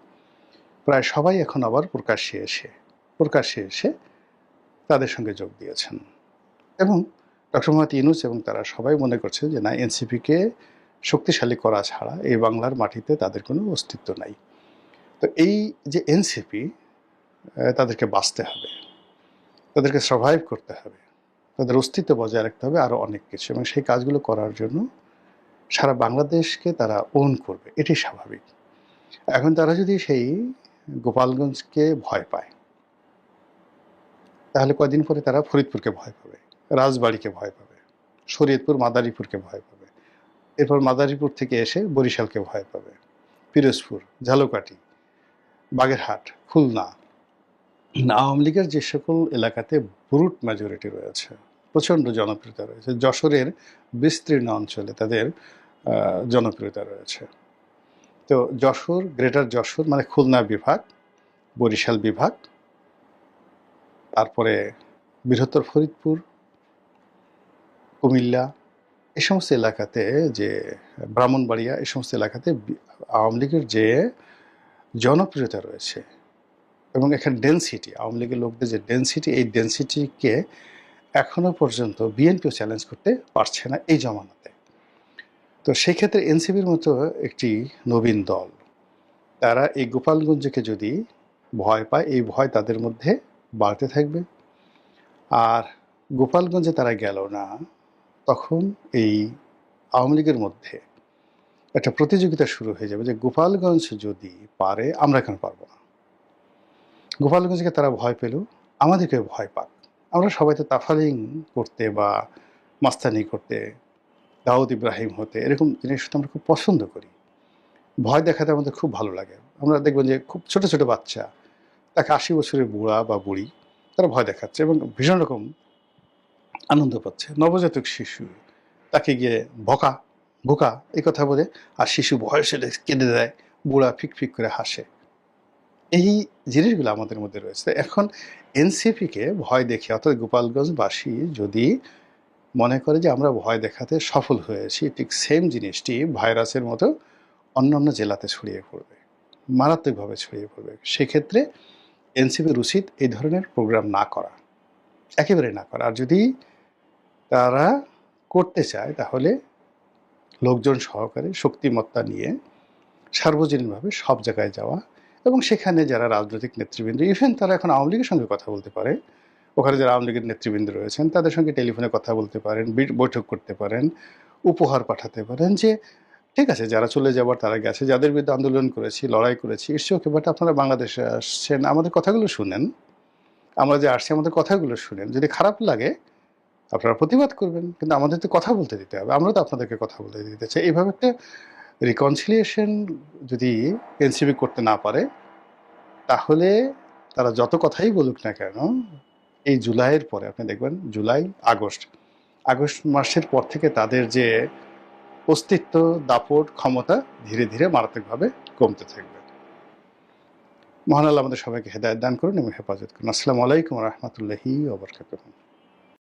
প্রায় সবাই এখন আবার প্রকাশ্যে এসে তাদের সঙ্গে যোগ দিয়েছেন। এবং ডক্টর মোহাম্মদ ইউনূস এবং তারা সবাই মনে করছে যে না, এনসিপিকে শক্তিশালী করা ছাড়া এই বাংলার মাটিতে তাদের কোনো অস্তিত্ব নাই। তো এই যে এনসিপি, তাদেরকে বাঁচতে হবে, তাদেরকে সার্ভাইভ করতে হবে, তাদের অস্তিত্ব বজায় রাখতে হবে, আরও অনেক কিছু। এবং সেই কাজগুলো করার জন্য সারা বাংলাদেশকে তারা ওন করবে, এটি স্বাভাবিক। এখন তারা যদি সেই গোপালগঞ্জকে ভয় পায়, তাহলে কয়দিন পরে তারা ফরিদপুরকে ভয় পাবে, রাজবাড়িকে ভয় পাবে, শরীয়তপুর মাদারীপুরকে ভয় পাবে, এরপর মাদারীপুর থেকে এসে বরিশালকে ভয় পাবে, পিরোজপুর, ঝালকাঠি, বাগেরহাট, খুলনা। আওয়ামী লীগের যে সকল এলাকাতে ব্রুট মেজরিটি রয়েছে, প্রচণ্ড জনপ্রিয়তা রয়েছে, যশোরের বিস্তীর্ণ অঞ্চলে তাদের জনপ্রিয়তা রয়েছে। তো যশোর, গ্রেটার যশোর মানে খুলনা বিভাগ, বরিশাল বিভাগ, তারপরে বৃহত্তর ফরিদপুর, কুমিল্লা, এই সমস্ত এলাকাতে, যে ব্রাহ্মণবাড়িয়া, এই সমস্ত এলাকাতে আওয়ামী লীগের যে জনপ্রিয়তা রয়েছে এবং এখানে ডেনসিটি, আওয়ামী লীগের লোকদের যে ডেনসিটি, এই ডেনসিটিকে এখনো পর্যন্ত বিএনপিও চ্যালেঞ্জ করতে পারছে না এই জমানাতে। তো সেক্ষেত্রে এনসিপির মতো একটি নবীন দল, তারা এই গোপালগঞ্জকে যদি ভয় পায়, এই ভয় তাদের মধ্যে বাড়তে থাকবে। আর গোপালগঞ্জে তারা গেল না, তখন এই আওয়ামী লীগের মধ্যে একটা প্রতিযোগিতা শুরু হয়ে যাবে যে গোপালগঞ্জ যদি পারে, আমরা কেন পারবো না। গোপালগঞ্জকে তারা ভয় পেল, আমাদেরকে ভয় পাক। আমরা সবাই তো তাফালিং করতে বা মাস্তানি করতে, দাউদ ইব্রাহিম হতে, এরকম জিনিস আমরা খুব পছন্দ করি। ভয় দেখাতে আমাদের খুব ভালো লাগে। আমরা দেখবেন যে খুব ছোট ছোট বাচ্চা, তাকে 80 বছরের বুড়া বা বুড়ি, তারা ভয় দেখাচ্ছে এবং ভীষণ রকম আনন্দ পাচ্ছে। নবজাতক শিশু, তাকে গিয়ে ভোকা এই কথা বলে, আর শিশু ভয়ে কেঁদে দেয়, বুড়া ফিক ফিক করে হাসে। এই জিনিসগুলো আমাদের মধ্যে রয়েছে। এখন এনসিপিকে ভয় দেখে, অর্থাৎ গোপালগঞ্জবাসী যদি মনে করে যে আমরা ভয় দেখাতে সফল হয়েছি, ঠিক সেম জিনিসটি ভাইরাসের মতো অন্যান্য জেলাতে ছড়িয়ে পড়বে, মারাত্মকভাবে ছড়িয়ে পড়বে। সেক্ষেত্রে এনসিপির উচিত এই ধরনের প্রোগ্রাম না করা, একেবারে না করা। আর যদি তারা করতে চায়, তাহলে লোকজন সহকারে শক্তিমত্তা নিয়ে সার্বজনীনভাবে সব জায়গায় যাওয়া, এবং সেখানে যারা রাজনৈতিক নেতৃবৃন্দ, ইভেন তারা এখন আওয়ামী লীগের সঙ্গে কথা বলতে পারে, ওখানে যারা আওয়ামী লীগের নেতৃবৃন্দ রয়েছেন তাদের সঙ্গে টেলিফোনে কথা বলতে পারেন, বৈঠক করতে পারেন, উপহার পাঠাতে পারেন যে ঠিক আছে, যারা চলে যাবার তারা গেছে, যাদের বিরুদ্ধে আন্দোলন করেছি, লড়াই করেছি, ইটস ওকে, বাট আপনারা বাংলাদেশে আসছেন, আমাদের কথাগুলো শুনেন, আমরা যে আসছি আমাদের কথাগুলো শুনেন, যদি খারাপ লাগে আপনারা প্রতিবাদ করবেন, কিন্তু আমাদের তো কথা বলতে দিতে হবে, আমরা তো আপনাদেরকে কথা বলতে দিতে চাই। এইভাবে একটা রিকনসিলিয়েশন যদি এনসিপি করতে না পারে, তাহলে তারা যত কথাই বলুক না কেন, এই জুলাইয়ের পরে আপনি দেখবেন জুলাই আগস্ট মাসের পর থেকে তাদের যে অস্তিত্ব, দাপট, ক্ষমতা ধীরে ধীরে মারাত্মকভাবে কমতে থাকবে। মহান আল্লাহ আমাদের সবাইকে হেদায়েত দান করুন এবং হেফাজত করুন। আসসালামু আলাইকুম ওয়া রাহমাতুল্লাহি ওয়া বারাকাতুহু।